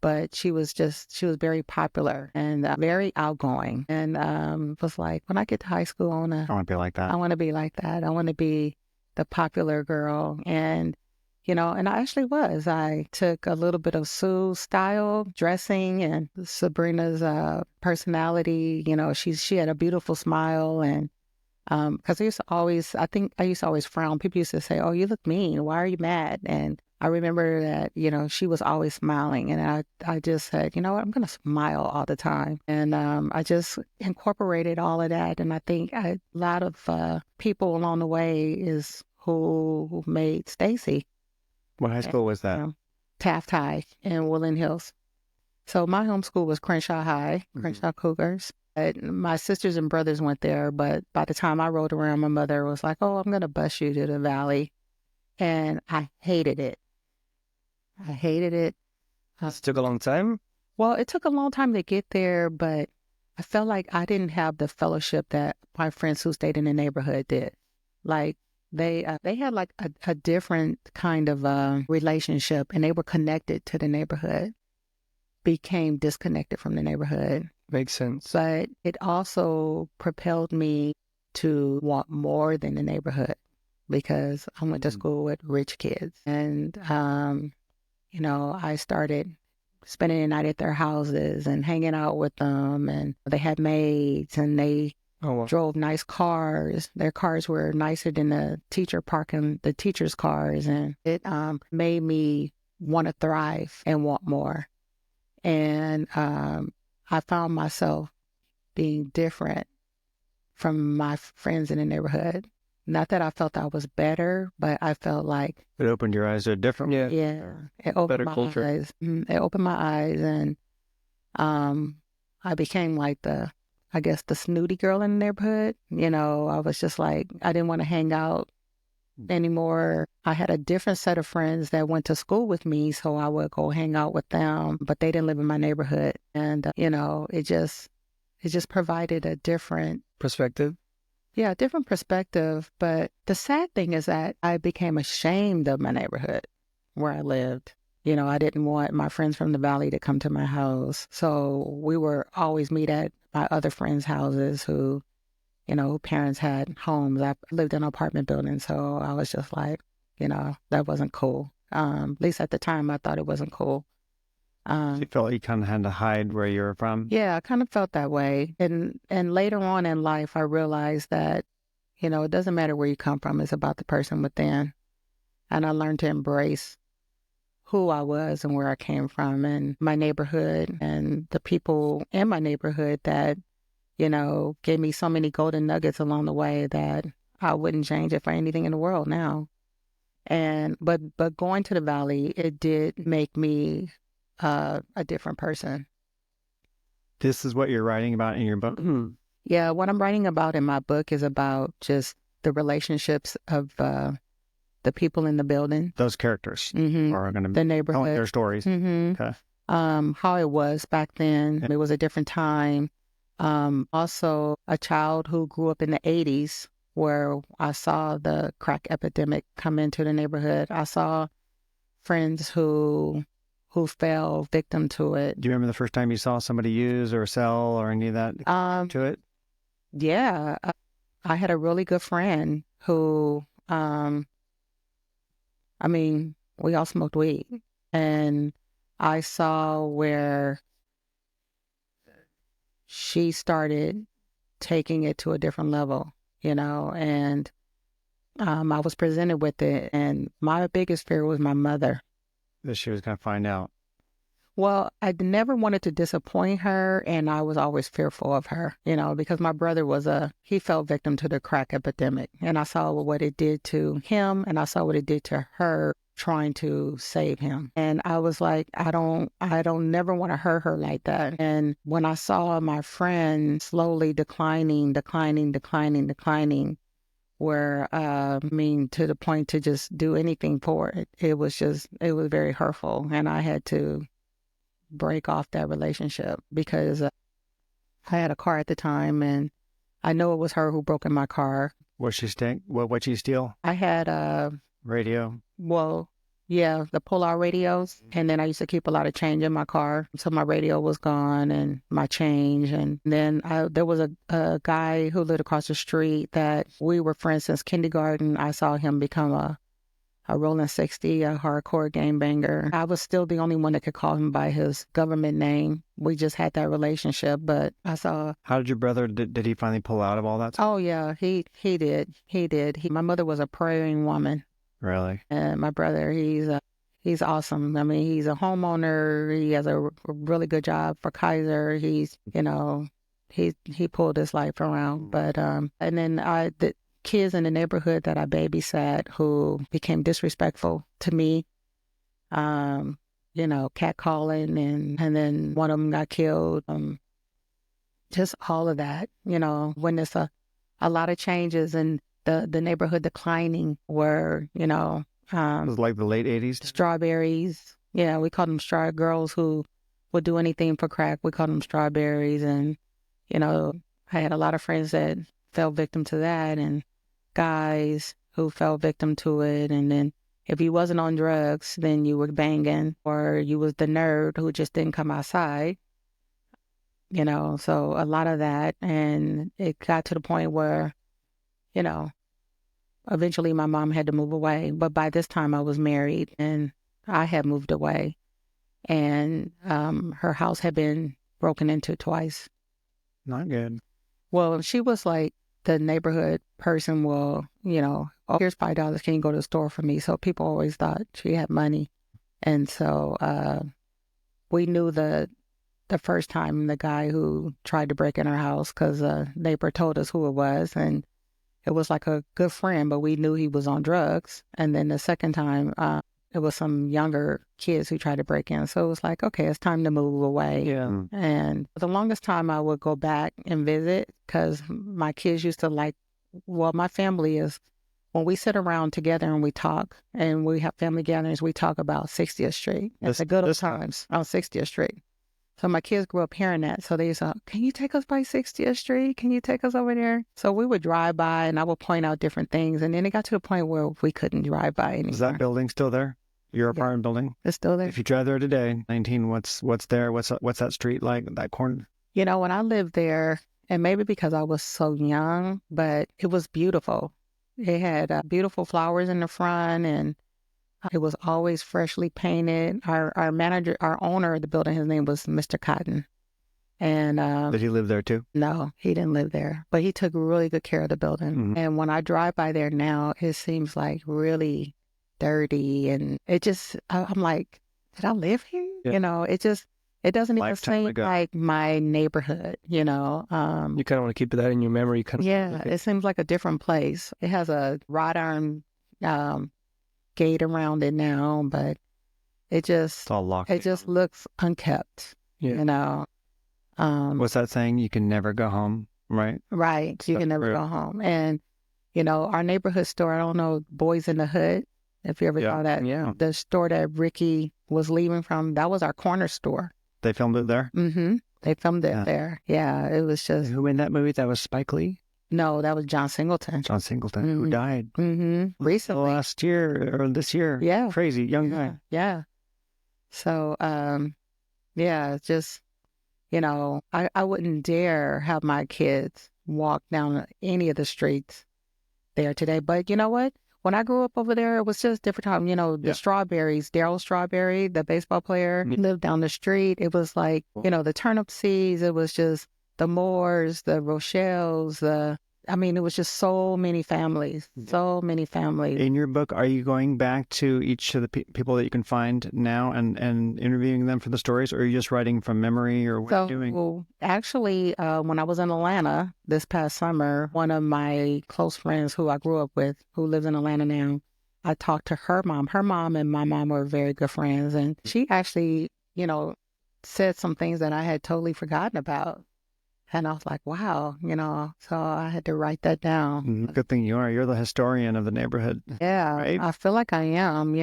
but she was very popular and very outgoing. And was like, when I get to high school, I want to be like that. I want to be like that. I want to be the popular girl. And and I actually was. I took a little bit of Sue's style, dressing, and Sabrina's personality. She had a beautiful smile, and because I used to always frown. People used to say, "Oh, you look mean. Why are you mad?" And I remember that, she was always smiling, and I just said, you know what, I'm going to smile all the time. And I just incorporated all of that. And I think a lot of people along the way is who made Stacey. What high school was that? Taft High in Woodland Hills. So my home school was Crenshaw High, Crenshaw Cougars. My sisters and brothers went there, but by the time I rolled around, my mother was like, oh, I'm going to bus you to the Valley. And I hated it. It took a long time? Well, it took a long time to get there, but I felt like I didn't have the fellowship that my friends who stayed in the neighborhood did. Like, they had like a different kind of relationship, and they were connected to the neighborhood, became disconnected from the neighborhood. Makes sense. But it also propelled me to want more than the neighborhood because I went to school with rich kids. And, I started spending the night at their houses and hanging out with them. And they had maids and they drove nice cars. Their cars were nicer than the teachers' cars. And it made me want to thrive and want more. And I found myself being different from my friends in the neighborhood. Not that I felt I was better, but I felt like it opened your eyes to a different. Yeah, it opened better my culture. eyes. It opened my eyes, and I became like the snooty girl in the neighborhood. I was just like, I didn't want to hang out anymore. I had a different set of friends that went to school with me, so I would go hang out with them, but they didn't live in my neighborhood. And, it just provided a different perspective. Yeah, different perspective. But the sad thing is that I became ashamed of my neighborhood where I lived. I didn't want my friends from the valley to come to my house. So we were always meet at my other friends' houses who parents had homes. I lived in an apartment building. So I was just like, that wasn't cool. At least at the time, I thought it wasn't cool. You felt like you kind of had to hide where you were from? Yeah, I kind of felt that way. And later on in life, I realized that, it doesn't matter where you come from. It's about the person within. And I learned to embrace who I was and where I came from and my neighborhood and the people in my neighborhood that, gave me so many golden nuggets along the way that I wouldn't change it for anything in the world now. But going to the valley, it did make me a different person. This is what you're writing about in your book? Yeah, what I'm writing about in my book is about just the relationships of the people in the building. Those characters are going to the neighborhood, tell their stories. Okay. How it was back then. It was a different time. Also, a child who grew up in the 80s where I saw the crack epidemic come into the neighborhood. I saw friends who fell victim to it. Do you remember the first time you saw somebody use or sell or any of that to it? Yeah. I had a really good friend who, we all smoked weed. And I saw where she started taking it to a different level, and I was presented with it. And my biggest fear was my mother. That she was going to find out. Well, I never wanted to disappoint her, and I was always fearful of her, because my brother he fell victim to the crack epidemic, and I saw what it did to him, and I saw what it did to her trying to save him. And I was like, I don't never want to hurt her like that. And when I saw my friend slowly declining, where, to the point to just do anything for it, it was very hurtful. And I had to break off that relationship because I had a car at the time and I know it was her who broke in my car. What'd she steal? I had a radio. Well, yeah, the pull-out radios. And then I used to keep a lot of change in my car. So my radio was gone and my change. And then there was a guy who lived across the street that we were friends since kindergarten. I saw him become a rolling 60, a hardcore gangbanger. I was still the only one that could call him by his government name. We just had that relationship, but I saw... How did your brother, did he finally pull out of all that stuff? Oh, yeah, he did. My mother was a praying woman. Really? And my brother, he's awesome. He's a homeowner. He has a really good job for Kaiser. He's, he pulled his life around. But, and then the kids in the neighborhood that I babysat who became disrespectful to me, catcalling, and then one of them got killed. Just all of that, when there's a lot of changes and the neighborhood declining where, it was like the late 80s? Strawberries. Yeah, we called them straw girls who would do anything for crack. We called them strawberries. And, I had a lot of friends that fell victim to that and guys who fell victim to it. And then if you wasn't on drugs, then you were banging, or you was the nerd who just didn't come outside. So a lot of that. And it got to the point where you know, eventually my mom had to move away. But by this time I was married and I had moved away, and her house had been broken into twice. Not good. Well, she was like the neighborhood person. Well, oh, here's $5. Can you go to the store for me? So people always thought she had money. And so we knew the first time the guy who tried to break in our house, because a neighbor told us who it was. And it was like a good friend, but we knew he was on drugs. And then the second time, it was some younger kids who tried to break in. So it was like, okay, it's time to move away. Yeah. And for the longest time, I would go back and visit because my kids used to my family is, when we sit around together and we talk and we have family gatherings, we talk about 60th Street. It's the good old times on 60th Street. So my kids grew up hearing that. So they said, can you take us by 60th Street? Can you take us over there? So we would drive by and I would point out different things. And then it got to the point where we couldn't drive by anymore. Is that building still there? Your apartment building? It's still there. If you drive there today, 19, what's there? What's that street like, that corner? When I lived there, and maybe because I was so young, but it was beautiful. It had beautiful flowers in the front, and it was always freshly painted. Our manager, our owner of the building, his name was Mr. Cotton. And did he live there too? No, he didn't live there, but he took really good care of the building. Mm-hmm. And when I drive by there now, it seems like really dirty, and it just, I'm like, did I live here? Yeah. It doesn't even Lifetime seem ago. like my neighborhood, You kind of want to keep that in your memory. Yeah, it seems like a different place. It has a wrought iron gate around it now, but It's all locked. it just looks unkept. Yeah. What's that saying? You can never go home, right? Right. You can never go home. And our neighborhood store, I don't know, Boys in the Hood, if you ever saw that. Yeah. The store that Ricky was leaving from, that was our corner store. They filmed it there? Mm-hmm. They filmed it there. Yeah, it was just... Who made that movie? That was Spike Lee? No, that was John Singleton. John Singleton, who died recently. last year or this year. Yeah. Crazy, young guy. Yeah. So, it's just, I wouldn't dare have my kids walk down any of the streets there today. But you know what? When I grew up over there, it was just different time. The Strawberries, Daryl Strawberry, the baseball player, lived down the street. It was like, the turnip seeds. It was just the Moores, the Rochelles, it was just so many families, In your book, are you going back to each of the people that you can find now and interviewing them for the stories, or are you just writing from memory, or what are you doing? Well, actually, when I was in Atlanta this past summer, one of my close friends who I grew up with, who lives in Atlanta now, I talked to her mom. Her mom and my mom were very good friends, and she actually, said some things that I had totally forgotten about. And I was like, wow, so I had to write that down. Good thing you are. You're the historian of the neighborhood. Yeah, right? I feel like I am.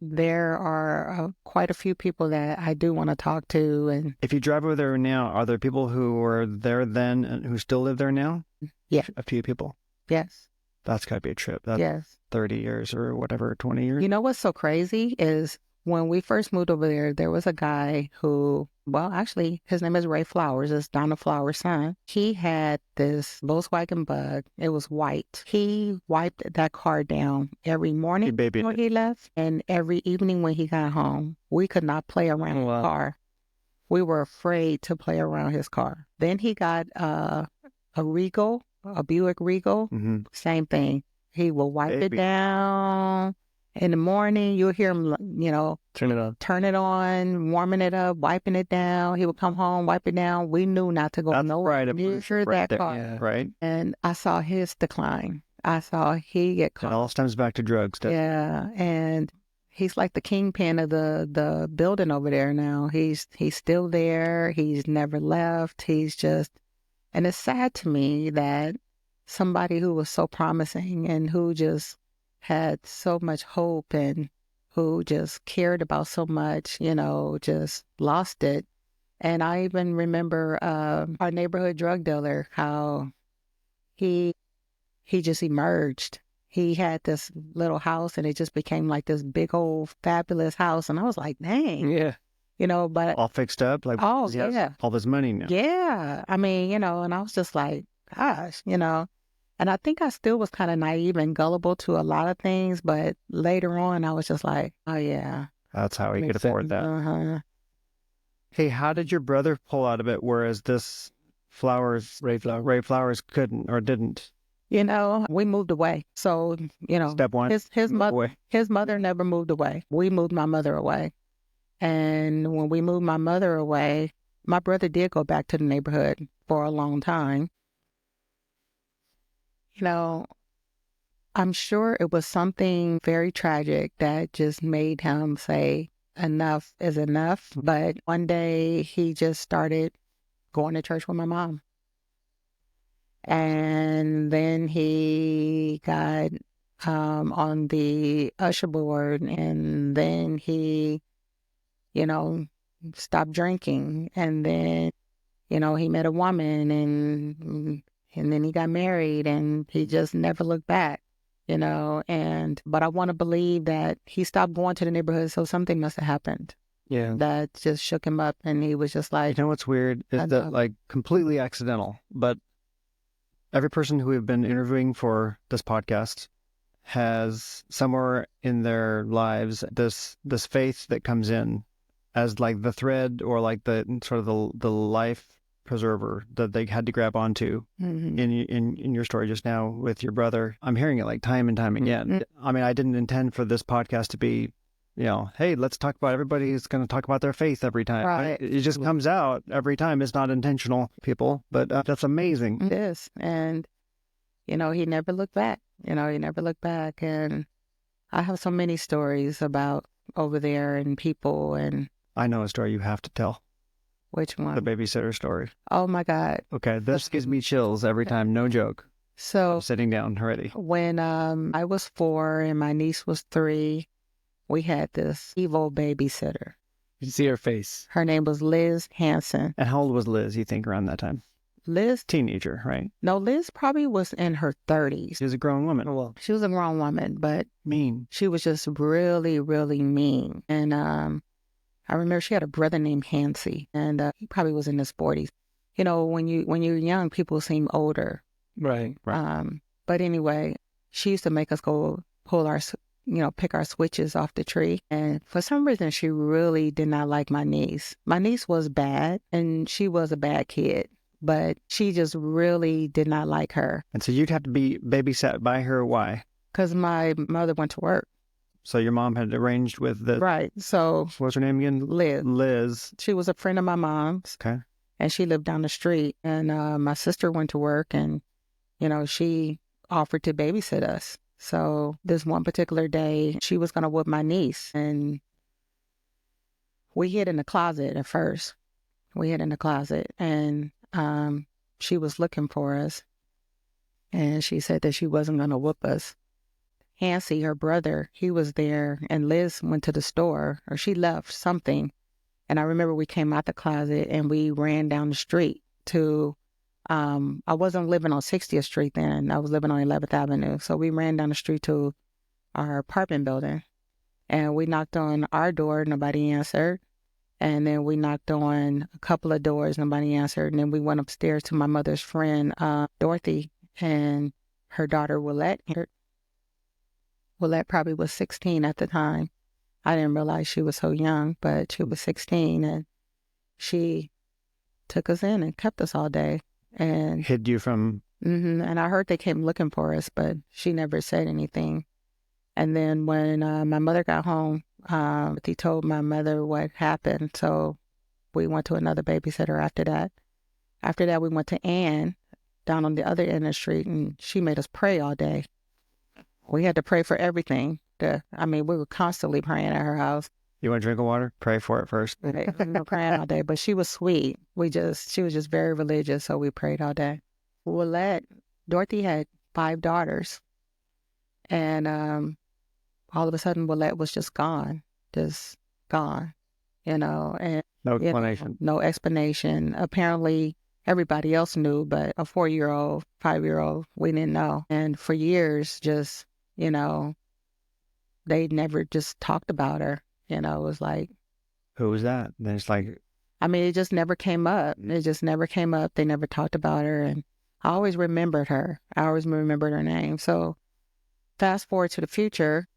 There are quite a few people that I do want to talk to. And if you drive over there now, are there people who were there then and who still live there now? Yeah. A few people? Yes. That's got to be a trip. That's yes. 30 years or whatever, 20 years. You know what's so crazy is when we first moved over there was a guy who, well, actually, his name is Ray Flowers. It's Donna Flowers' son. He had this Volkswagen Bug. It was white. He wiped that car down every morning when he left and every evening when he got home. We could not play around the car. We were afraid to play around his car. Then he got a Regal, a Buick Regal. Same thing. He will wipe it down. In the morning, you'll hear him, turn it on, warming it up, wiping it down. He would come home, wipe it down. We knew not to go nowhere near that car. Yeah. Right. And I saw his decline. I saw he get caught. It all stems back to drugs. Yeah. And he's like the kingpin of the building over there now. He's still there. He's never left. And it's sad to me that somebody who was so promising and who just had so much hope and who just cared about so much, just lost it. And I even remember our neighborhood drug dealer, how he just emerged. He had this little house and it just became like this big old fabulous house. And I was like, dang. Yeah. But all fixed up, like all this money now. Yeah. And I was just like, gosh, And I think I still was kind of naive and gullible to a lot of things, but later on I was just like, oh yeah. That's how he could Makes afford sense. that. Uh-huh. Hey, how did your brother pull out of it, whereas this Ray Flowers couldn't or didn't? We moved away. So, Step one, his move mother away. his mother never moved away. We moved my mother away. And when we moved my mother away, my brother did go back to the neighborhood for a long time. I'm sure it was something very tragic that just made him say enough is enough. But one day he just started going to church with my mom. And then he got on the usher board, and then he, you know, stopped drinking. And then, he met a woman, and then he got married, and he just never looked back. But I want to believe that he stopped going to the neighborhood, so something must have happened. Yeah. That just shook him up, and he was just like, What's weird is that, like, completely accidental, but every person who we've been interviewing for this podcast has somewhere in their lives this faith that comes in as like the thread or like the sort of the life preserver that they had to grab onto. mm-hmm. In your story just now with your brother. I'm hearing it like time and time again. Mm-hmm. I mean, I didn't intend for this podcast to be, hey, let's talk about everybody who's going to talk about their faith every time. Right. It just comes out every time. It's not intentional, people, but that's amazing. It is. And, he never looked back. He never looked back. And I have so many stories about over there and people. And I know a story you have to tell. Which one? The babysitter story. Oh my God. Okay, this gives me chills every time. No joke. So I'm sitting down already. When I was 4 and my niece was 3, we had this evil babysitter. You see her face. Her name was Liz Hanson. And how old was Liz, you think, around that time? Liz? Teenager, right? No, Liz probably was in her 30s. She was a grown woman. Oh, well. She was a grown woman, but mean. She was just really, really mean. And I remember she had a brother named Hancy, and he probably was in his 40s. When you're young, people seem older. Right. But anyway, she used to make us go pull our, pick our switches off the tree. And for some reason, she really did not like my niece. My niece was bad, and she was a bad kid, but she just really did not like her. And so you'd have to be babysat by her. Why? Because my mother went to work. So your mom had arranged with the... Right. So... What's her name again? Liz. She was a friend of my mom's. Okay. And she lived down the street. And my sister went to work, and, she offered to babysit us. So this one particular day, she was going to whoop my niece. And we hid in the closet at first. And she was looking for us. And she said that she wasn't going to whoop us. Hancy, her brother, he was there, and Liz went to the store, or she left something. And I remember we came out the closet and we ran down the street to, I wasn't living on 60th Street then. I was living on 11th Avenue. So we ran down the street to our apartment building, and we knocked on our door. Nobody answered. And then we knocked on a couple of doors. Nobody answered. And then we went upstairs to my mother's friend, Dorothy, and her daughter, Willette. Willette probably was 16 at the time. I didn't realize she was so young, but she was 16, and she took us in and kept us all day. And hid you from... Mm-hmm. And I heard they came looking for us, but she never said anything. And then when my mother got home, he told my mother what happened. So we went to another babysitter after that. After that, we went to Ann down on the other end of the street, and she made us pray all day. We had to pray for everything. We were constantly praying at her house. You want a drink of water? Pray for it first. We were praying all day, but she was sweet. She was just very religious, so we prayed all day. Dorothy had 5 daughters, and all of a sudden, Willette was just gone, and no explanation. No explanation. Apparently, everybody else knew, but a 4-year-old, 5-year-old, we didn't know. And for years, just, they never just talked about her. It was like... Who was that? Then it's like... it just never came up. It just never came up. They never talked about her. And I always remembered her. I always remembered her name. So fast forward to the future,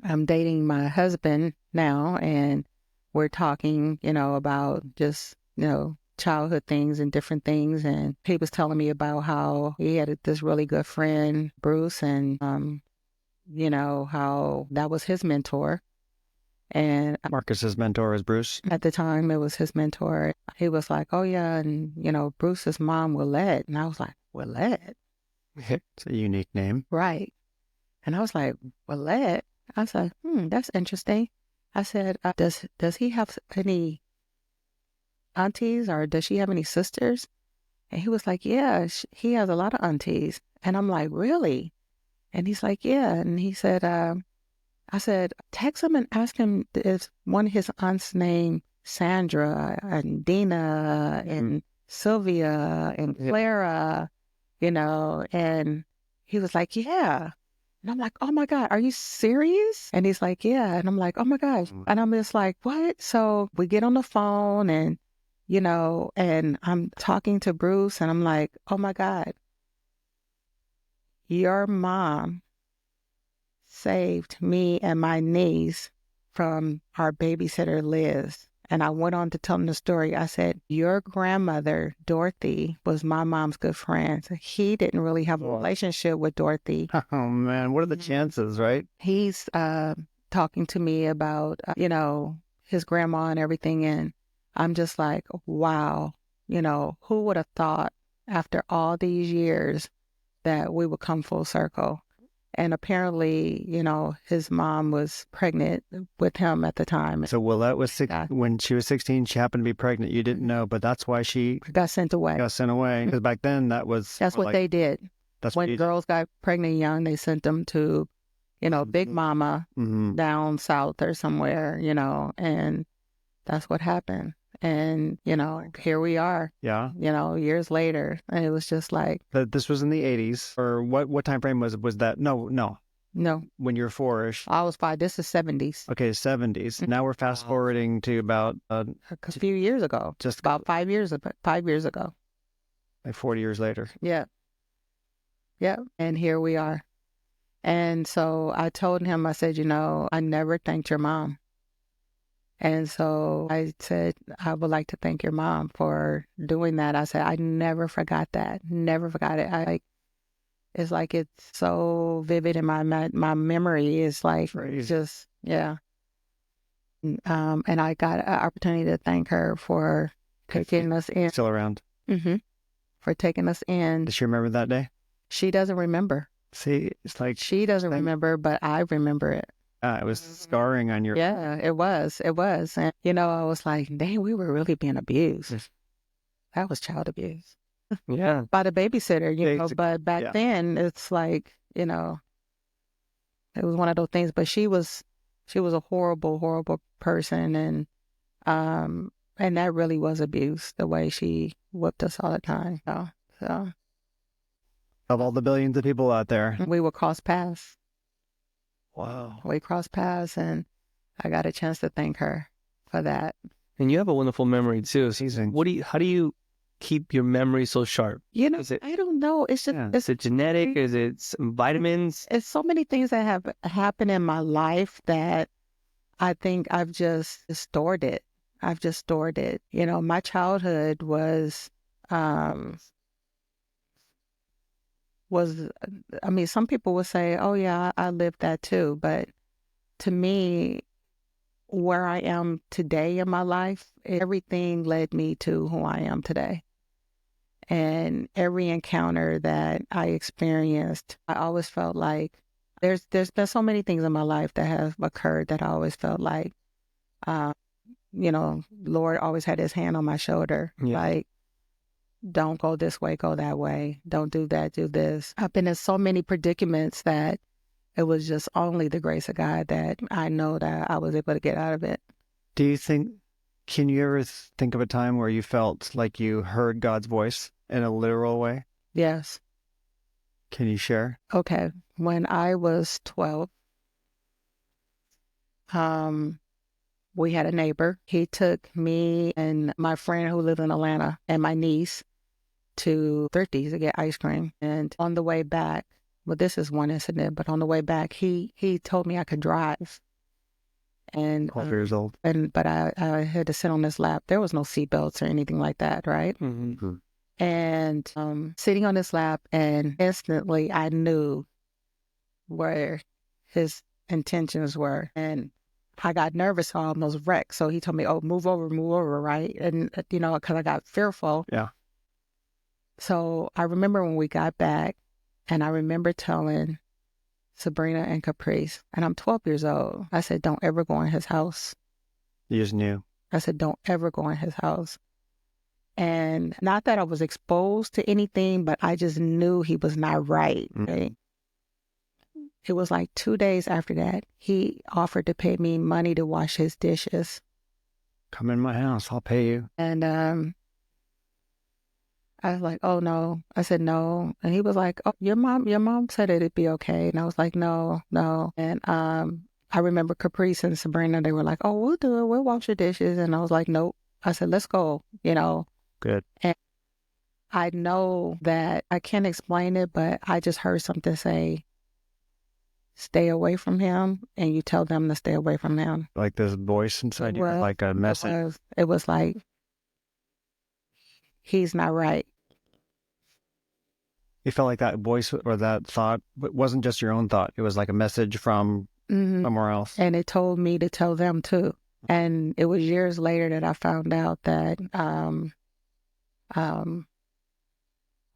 I'm dating my husband now, and we're talking, about just, childhood things and different things. And he was telling me about how he had this really good friend, Bruce, and, how that was his mentor. And Marcus's mentor is Bruce. at the time, it was his mentor. He was like, oh, yeah, and, Bruce's mom, Willette. And I was like, Willette? It's a unique name. Right. And I was like, Willette? I said, that's interesting. I said, does he have any aunties, or does she have any sisters? And he was like, yeah, he has a lot of aunties. And I'm like, really? And he's like, yeah. And he said, I said, text him and ask him if one of his aunts named Sandra and Dina and Sylvia and Clara, and he was like, yeah. And I'm like, oh my God, are you serious? And he's like, yeah. And I'm like, oh my gosh. And I'm just like, what? So we get on the phone and, and I'm talking to Bruce and I'm like, oh my God, your mom saved me and my niece from our babysitter, Liz. And I went on to tell him the story. I said, your grandmother, Dorothy, was my mom's good friend. He didn't really have a relationship with Dorothy. Oh, man. What are the chances, right? He's talking to me about, his grandma and everything. And I'm just like, wow, who would have thought after all these years that we would come full circle? And apparently, his mom was pregnant with him at the time. So Willette was when she was 16, she happened to be pregnant. You didn't know, but that's why she got sent away. Because back then that's what they did. That's when girls got pregnant young, they sent them to, Big Mama down south or somewhere, and that's what happened. And, here we are. Yeah. Years later. And it was just like. But this was in the 80s. Or what time frame was that? No. When you were 4-ish. I was 5. This is 70s. Okay, 70s. Now we're fast forwarding to about a few years ago. Just about 5 years ago. Like 40 years later. Yeah. Yeah. And here we are. And so I told him, I said, I never thanked your mom. And so I said, I would like to thank your mom for doing that. I said, I never forgot that. Never forgot it. It's like it's so vivid in my memory. It's like just, yeah. And I got an opportunity to thank her for taking us in. Still around. Mm-hmm. For taking us in. Does she remember that day? She doesn't remember. See, it's like. She doesn't remember, but I remember it. It was scarring on your... Yeah, it was. And, I was like, dang, we were really being abused. That was child abuse. Yeah. By the babysitter, but back then it's like, it was one of those things. But she was a horrible, horrible person. And that really was abuse, the way she whipped us all the time. So. Of all the billions of people out there. We would cross paths. Wow. We crossed paths, and I got a chance to thank her for that. And you have a wonderful memory too. Season. How do you keep your memory so sharp? I don't know. It's just, is it genetic? Is it some vitamins? It's so many things that have happened in my life that I think I've just stored it. My childhood was, some people would say, oh yeah, I lived that too. But to me, where I am today in my life, everything led me to who I am today. And every encounter that I experienced, I always felt like there's been so many things in my life that have occurred that I always felt like, Lord always had his hand on my shoulder. Yeah. Like, don't go this way, go that way. Don't do that, do this. I've been in so many predicaments that it was just only the grace of God that I know that I was able to get out of it. Can you ever think of a time where you felt like you heard God's voice in a literal way? Yes. Can you share? Okay. When I was 12, we had a neighbor. He took me and my friend who lived in Atlanta and my niece to Thrifty's to get ice cream. And on the way back, well, this is one incident, but on the way back, he told me I could drive. And 12 years old. but I had to sit on his lap. There was no seatbelts or anything like that, right? Mm-hmm. And sitting on his lap, and instantly I knew where his intentions were. And I got nervous, so I almost wrecked. So he told me, oh, move over, right? And, because I got fearful. Yeah. So I remember when we got back, and I remember telling Sabrina and Caprice, and I'm 12 years old. I said, don't ever go in his house. You just knew. I said, don't ever go in his house. And not that I was exposed to anything, but I just knew he was not right. Right? It was like 2 days after that, he offered to pay me money to wash his dishes. Come in my house, I'll pay you. And I was like, oh no. I said no. And he was like, oh, your mom said it'd be okay. And I was like, no. And I remember Caprice and Sabrina, they were like, oh, we'll do it. We'll wash your dishes. And I was like, nope. I said, let's go, Good. And I know that I can't explain it, but I just heard something say, stay away from him, and you tell them to stay away from him. Like this voice inside you, like a message. It was like, he's not right. You felt like that voice or that thought wasn't just your own thought. It was like a message from somewhere else. And it told me to tell them too. And it was years later that I found out that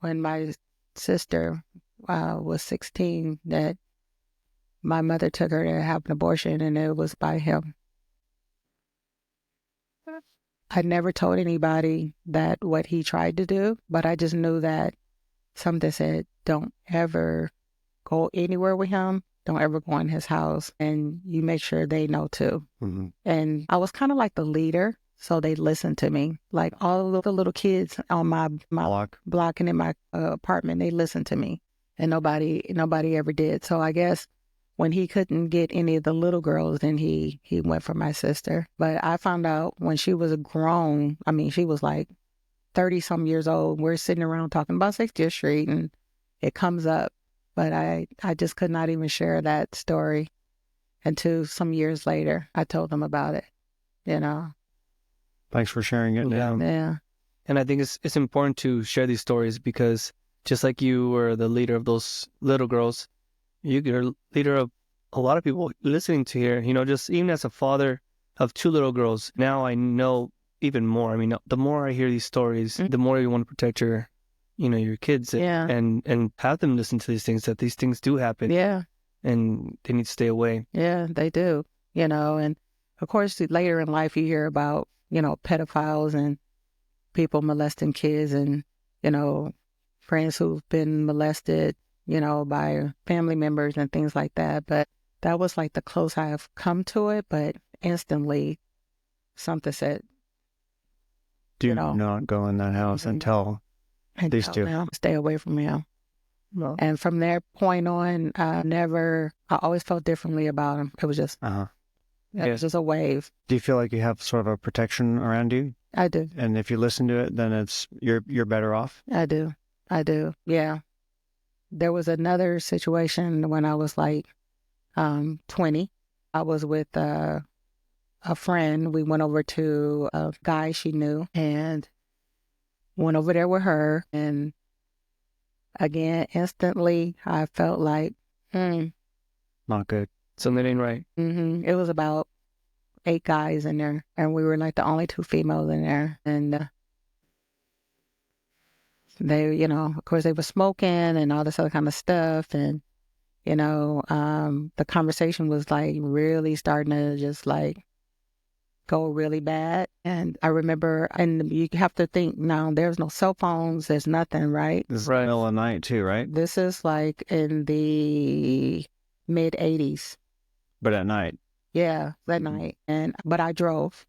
when my sister was 16, that my mother took her to have an abortion, and it was by him. I never told anybody that what he tried to do, but I just knew that something said, don't ever go anywhere with him. Don't ever go in his house, and you make sure they know too. Mm-hmm. And I was kind of like the leader, so they listened to me. Like all of the little kids on my block and in my apartment, they listened to me, and nobody ever did. So I guess when he couldn't get any of the little girls, then he went for my sister. But I found out when she was grown. I mean, she was like 30-some years old. We're sitting around talking about 60th Street, and it comes up. But I just could not even share that story until some years later. I told them about it, Thanks for sharing it. Yeah. And I think it's important to share these stories, because just like you were the leader of those little girls, you're leader of a lot of people listening to here. Just even as a father of 2 little girls, now I know even more. I mean, the more I hear these stories, the more you want to protect your kids, and have them listen to these things, that these things do happen. Yeah. And they need to stay away. Yeah, they do. And of course, later in life, you hear about, pedophiles and people molesting kids, and, friends who've been molested, by family members and things like that. But that was like the close I've come to it. But instantly, something said, do not go in that house and tell these two. Stay away from him. No. And from that point on, I always felt differently about him. It was just, it was just a wave. Do you feel like you have sort of a protection around you? I do. And if you listen to it, then you're better off? I do. Yeah. There was another situation when I was like 20. I was with a friend. We went over to a guy she knew and went over there with her. And again, instantly, I felt like, not good. Something ain't right. It was about 8 guys in there, and we were like the only 2 females in there. And they, of course, they were smoking and all this other kind of stuff. And, the conversation was like really starting to just like go really bad. And I remember, and you have to think now, there's no cell phones, there's nothing, right? This is the middle of the night too, right? This is like in the mid-'80s. But at night? Yeah, that night. But I drove.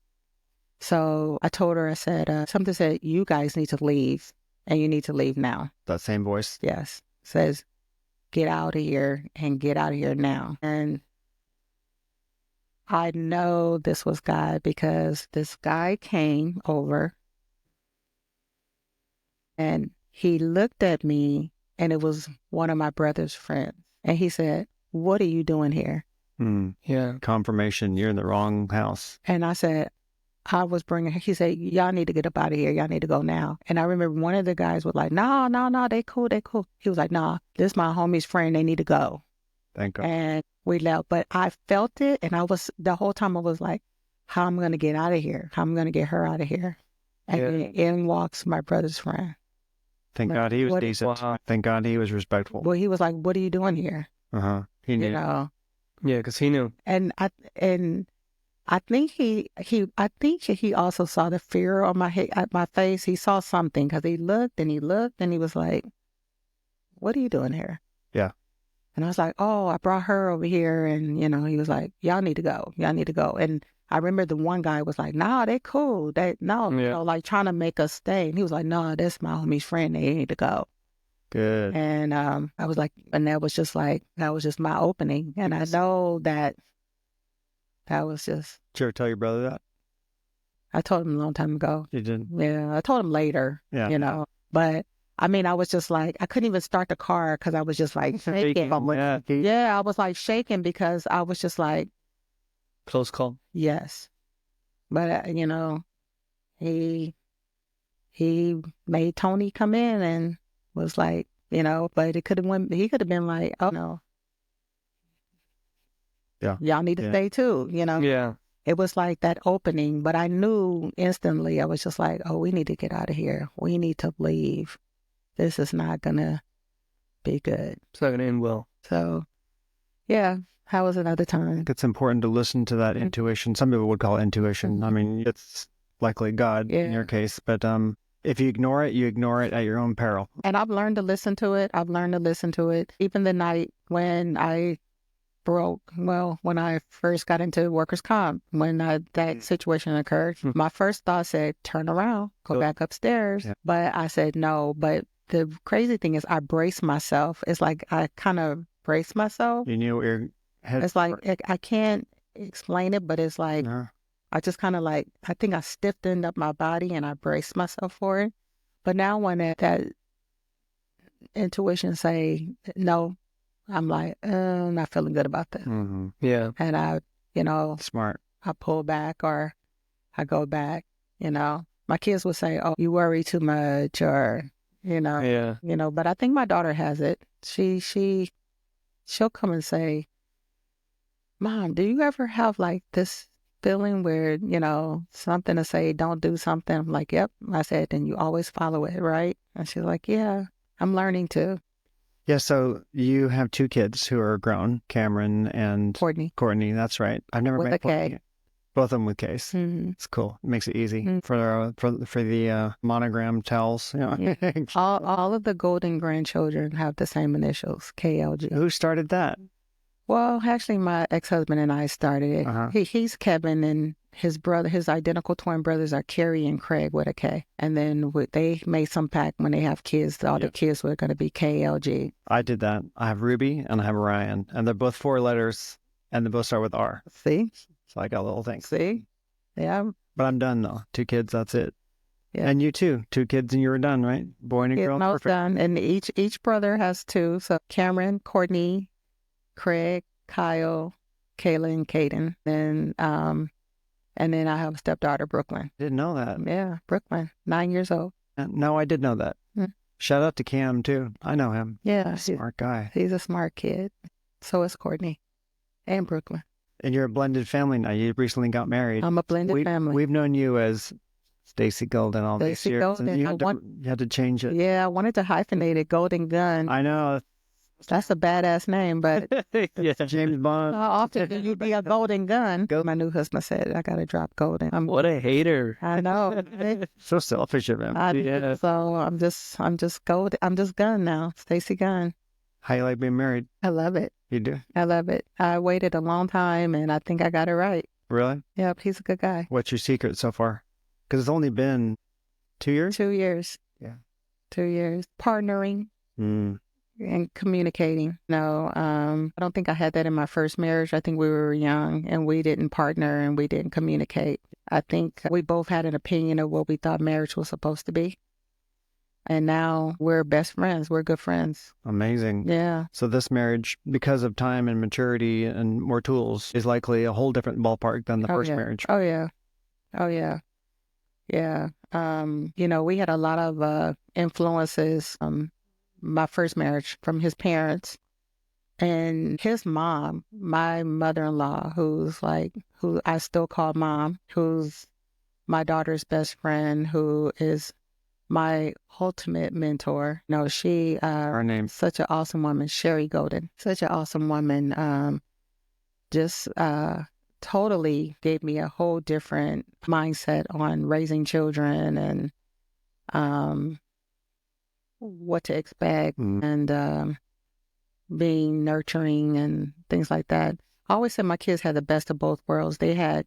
So I told her, I said, something said, you guys need to leave, and you need to leave now. That same voice? Yes. Says, get out of here, and get out of here now. And I know this was God, because this guy came over, and he looked at me, and it was one of my brother's friends. And he said, "What are you doing here?" Yeah. Confirmation, you're in the wrong house. And I said, he said, "Y'all need to get up out of here. Y'all need to go now." And I remember one of the guys was like, "No, no, no, they cool, they cool." He was like, "Nah, this is my homie's friend. They need to go." Thank God. And we left. But I felt it. And the whole time I was like, how am I going to get out of here? How am I going to get her out of here? And then in walks my brother's friend. Thank Like, God he was what- decent. Wow. Thank God he was respectful. Well, he was like, "What are you doing here?" He knew. You know? Yeah, because he knew. And I think he also saw the fear on my face. He saw something because he looked and he was like, "What are you doing here?" Yeah. And I was like, "Oh, I brought her over here." And, he was like, "Y'all need to go. Y'all need to go." And I remember the one guy was like, "Nah, they cool. Like trying to make us stay." And he was like, "No, that's my homie's friend. They need to go." Good. And I was like, and that was just my opening. And I know that was just, Did you ever tell your brother that? I told him a long time ago. You didn't? Yeah, I told him later, Yeah. But I mean, I was just like, I couldn't even start the car because I was just like shaking. Yeah. Yeah, I was like shaking because I was just like, Close call. yes. But, he made Tony come in and was like, but he could have been like, "Oh, no. Yeah. Y'all need to stay too," Yeah. It was like that opening, but I knew instantly, I was just like, "Oh, we need to get out of here. We need to leave. This is not going to be good." It's not going to end well. So, yeah, that was another time. I think it's important to listen to that intuition. Some people would call it intuition. I mean, it's likely God in your case, but if you ignore it at your own peril. And I've learned to listen to it. Even the night when I when I first got into workers' comp, when that situation occurred, my first thought said, "Turn around, go back upstairs." Yeah. But I said no. But the crazy thing is I braced myself. It's like I kind of braced myself. You knew what your head... It's like, I can't explain it, but it's like, I just kind of like, I think I stiffened up my body and I braced myself for it. But now when that intuition say no, I'm like, I'm not feeling good about this. Mm-hmm. Yeah. And I, smart. I pull back or I go back, My kids would say, "Oh, you worry too much," or, Yeah. But I think my daughter has it. She'll come and say, "Mom, do you ever have like this feeling where, something to say, don't do something?" I'm like, "Yep." I said, "Then you always follow it, right?" And she's like, "Yeah, I'm learning to." Yeah, so you have two kids who are grown, Cameron and Courtney, that's right. I've never with met a K. Both of them with Ks. Mm-hmm. It's cool. It makes it easy for the monogram tells. All of the golden grandchildren have the same initials, KLG. Who started that? Well, actually, my ex-husband and I started it. He's Kevin, and his identical twin brothers are Kerry and Craig with a K. And then they made some pact when they have kids, all the kids were going to be KLG. I did that. I have Ruby and I have Ryan, and they're both 4 letters, and they both start with R. See? So I got a little thing. See? Yeah. But I'm done, though. 2 kids, that's it. Yeah. And you too. 2 kids and you were done, right? Boy and a girl. Perfect. Done. And each brother has 2. So Cameron, Courtney, Craig, Kyle, Kayla, and Caden. And then I have a stepdaughter, Brooklyn. Didn't know that. Yeah, Brooklyn, 9 years old. No, I did know that. Shout out to Cam, too. I know him. Yeah. Smart guy. He's a smart kid. So is Courtney and Brooklyn. And you're a blended family now. You recently got married. I'm a blended family. We've known you as Stacey Golden all these years. Golden. You had to change it. Yeah, I wanted to hyphenate it, Golden Gun. I know. That's a badass name, but yeah, James Bond. How often do you be a golden gun? My new husband said, "I gotta drop golden." What a hater! I know. So selfish of him. Yeah. So I'm just golden. I'm just Gunn now, Stacey Gunn. How you like being married? I love it. You do? I love it. I waited a long time, and I think I got it right. Really? Yep, he's a good guy. What's your secret so far? Because it's only been 2 years. 2 years. Yeah. 2 years. Partnering. And communicating. No, I don't think I had that in my first marriage. I think we were young and we didn't partner and we didn't communicate. I think we both had an opinion of what we thought marriage was supposed to be. And now we're best friends. We're good friends. Amazing. Yeah. So this marriage, because of time and maturity and more tools, is likely a whole different ballpark than the first yeah. marriage. Oh, yeah. Oh, yeah. Yeah. We had a lot of influences, my first marriage from his parents and his mom, my mother-in-law, who I still call mom, who's my daughter's best friend, who is my ultimate mentor. She Her name. such an awesome woman, Sherry Golden, such an awesome woman. Just totally gave me a whole different mindset on raising children and what to expect and being nurturing and things like that. I always said my kids had the best of both worlds. They had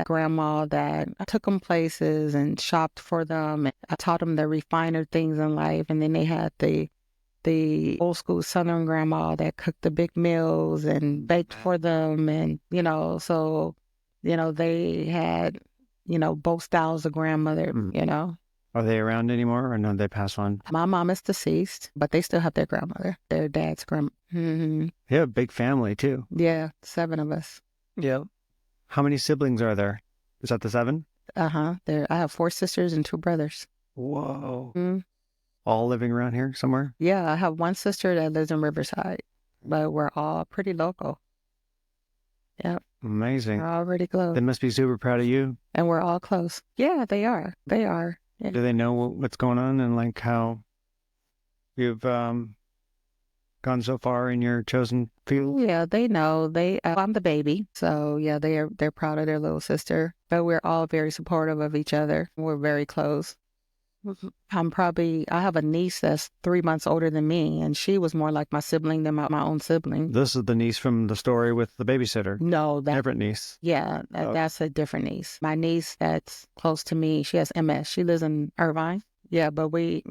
grandma that took them places and shopped for them. I taught them the refiner things in life, and then they had the old school Southern grandma that cooked the big meals and baked for them, and so they had both styles of grandmother. Are they around anymore, or no? They pass on. My mom is deceased, but they still have their grandmother, their dad's grandma. Mm-hmm. They have a big family too. Yeah, 7 of us. Yeah. How many siblings are there? Is that the 7? I have 4 sisters and 2 brothers. Whoa. Mm-hmm. All living around here somewhere? Yeah, I have one sister that lives in Riverside, but we're all pretty local. Yep. Amazing. We're all really close. They must be super proud of you. And we're all close. Yeah, they are. They are. Yeah. Do they know what's going on and like how you've gone so far in your chosen field? Yeah, they know. I'm the baby, so yeah, they're proud of their little sister. But we're all very supportive of each other. We're very close. I have a niece that's 3 months older than me, and she was more like my sibling than my own sibling. This is the niece from the story with the babysitter. No, Different niece. Yeah, that's a different niece. My niece that's close to me, she has MS. She lives in Irvine. Yeah, but we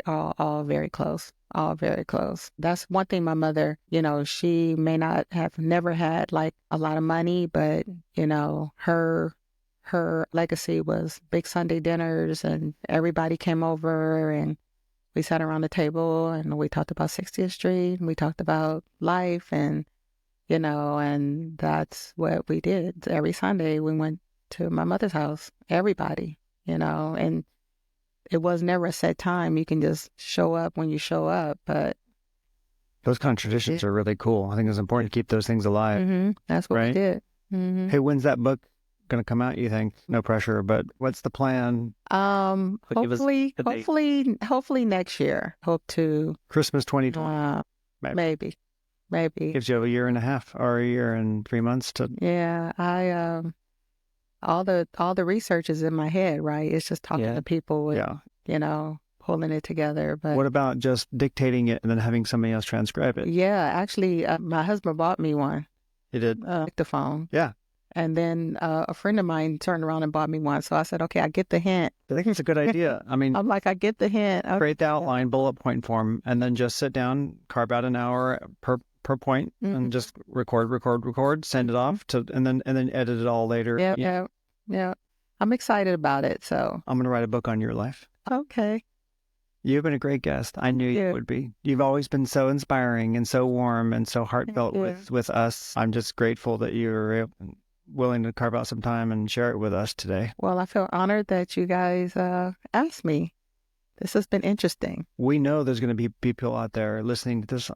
are all very close. All very close. That's one thing my mother, she may not have never had like a lot of money, but her legacy was big Sunday dinners and everybody came over and we sat around the table and we talked about 60th Street and we talked about life and and that's what we did. Every Sunday we went to my mother's house, everybody, and it was never a set time. You can just show up when you show up, but those kind of traditions are really cool. I think it's important to keep those things alive. Mm-hmm. That's what we did. Mm-hmm. Hey, when's that book going to come out, you think? No pressure, but what's the plan? Hopefully next year. Hope to Christmas 2020. Maybe. Gives you a year and a half or a year and 3 months to. Yeah, I all the research is in my head, right? It's just talking to people and pulling it together. But what about just dictating it and then having somebody else transcribe it? Yeah, actually, my husband bought me one. He did? Dictaphone. Yeah. And then a friend of mine turned around and bought me one. So I said, okay, I get the hint. I think it's a good idea. I mean, I'm like, I get the hint. Okay. Create the outline, bullet point form, and then just sit down, carve out an hour per point, and just record, send it off and then edit it all later. Yeah. I'm excited about it. So I'm going to write a book on your life. Okay. You've been a great guest. I knew you would be. You've always been so inspiring and so warm and so heartfelt with us. I'm just grateful that you were willing to carve out some time and share it with us today. Well, I feel honored that you guys asked me. This has been interesting. We know there's going to be people out there listening to this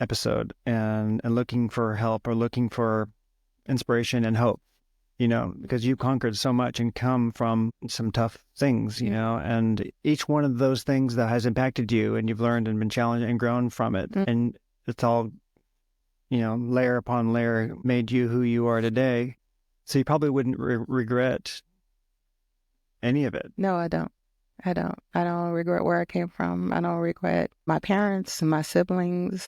episode and looking for help or looking for inspiration and hope, because you conquered so much and come from some tough things, and each one of those things that has impacted you and you've learned and been challenged and grown from it. And it's all, layer upon layer made you who you are today. So you probably wouldn't regret any of it. No, I don't. I don't regret where I came from. I don't regret my parents and my siblings,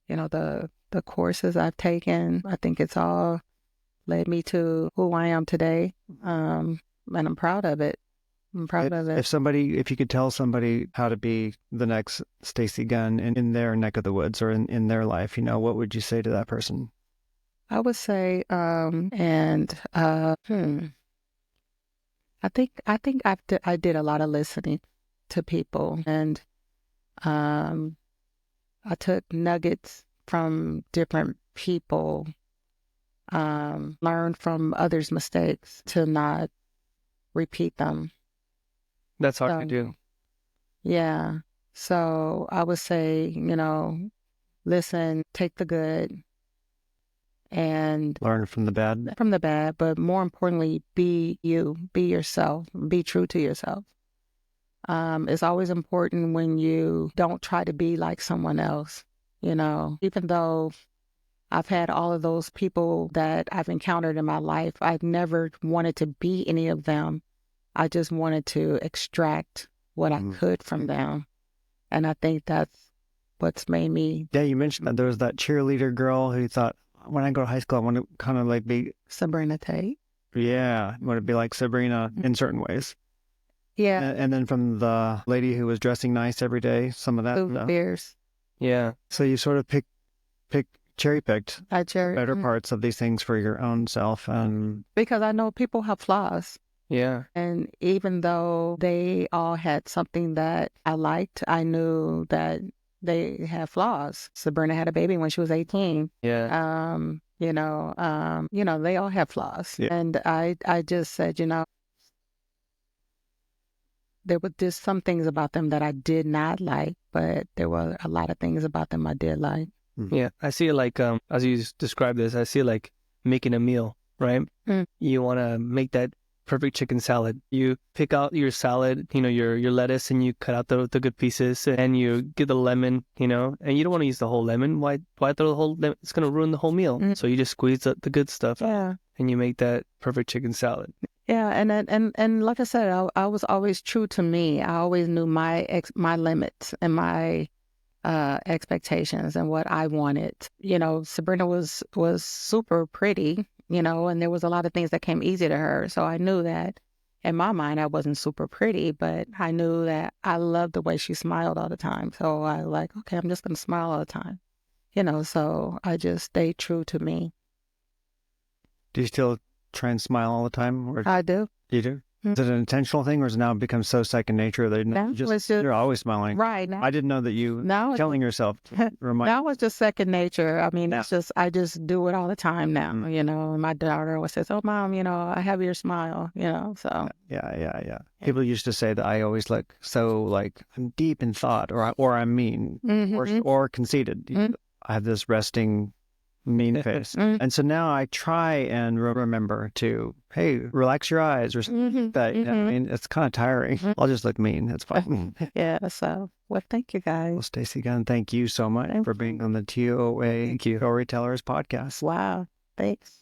the courses I've taken. I think it's all led me to who I am today. And I'm proud of it. If you could tell somebody how to be the next Stacey Gunn in their neck of the woods or in their life, what would you say to that person? I would say, I think I did a lot of listening to people. And I took nuggets from different people, learned from others' mistakes to not repeat them. That's hard to So, do. yeah. So I would say, listen, take the good and Learn from the bad. but more importantly, be you, be yourself, be true to yourself. It's always important when you don't try to be like someone else, even though I've had all of those people that I've encountered in my life, I've never wanted to be any of them. I just wanted to extract what I could from them. And I think that's what's made me. Yeah, you mentioned that there was that cheerleader girl who thought, when I go to high school, I want to kind of like be Sabrina Tate. Yeah, I want to be like Sabrina in certain ways. Yeah. And then from the lady who was dressing nice every day, some of that stuff. Fierce. Yeah. So you sort of cherry-picked better Mm. parts of these things for your own self. And Because I know people have flaws. Yeah. And even though they all had something that I liked, I knew that they had flaws. Sabrina had a baby when she was 18. Yeah. They all have flaws. Yeah. And I just said, there were just some things about them that I did not like, but there were a lot of things about them I did like. Yeah. I see it like, as you described this, I see it like making a meal, right? Mm. You want to make that perfect chicken salad. You pick out your salad, your lettuce, and you cut out the good pieces, and you get the lemon, and you don't want to use the whole lemon. Why throw the whole lemon? It's going to ruin the whole meal. Mm. So you just squeeze the good stuff Yeah. and you make that perfect chicken salad. Yeah, and like I said, I was always true to me. I always knew my limits and my expectations and what I wanted. Sabrina was super pretty, and there was a lot of things that came easy to her. So I knew that in my mind I wasn't super pretty, but I knew that I loved the way she smiled all the time. So I like, okay, I'm just gonna smile all the time. So I just stayed true to me. do you still try and smile all the time? Or I do. you do? Mm. Is it an intentional thing, or has it now become so second nature that Now it's just you're always smiling? right now. I didn't know that you Now telling yourself to remind. Now it's just second nature. I mean, Yeah. I just do it all the time now, And my daughter always says, "Oh, Mom, I have your smile," so. Yeah. People used to say that I always look so like I'm deep in thought, or I'm mean, or conceited. Mhm. I have this resting mean face. Mhm. And so now I try and remember to, hey, relax your eyes or something like that. I mean, it's kind of tiring. I'll just look mean. It's fine. Yeah, so, well, thank you guys. Well, Stacey Gunn, thank you so much for being on the TOA Storytellers podcast. Wow, thanks.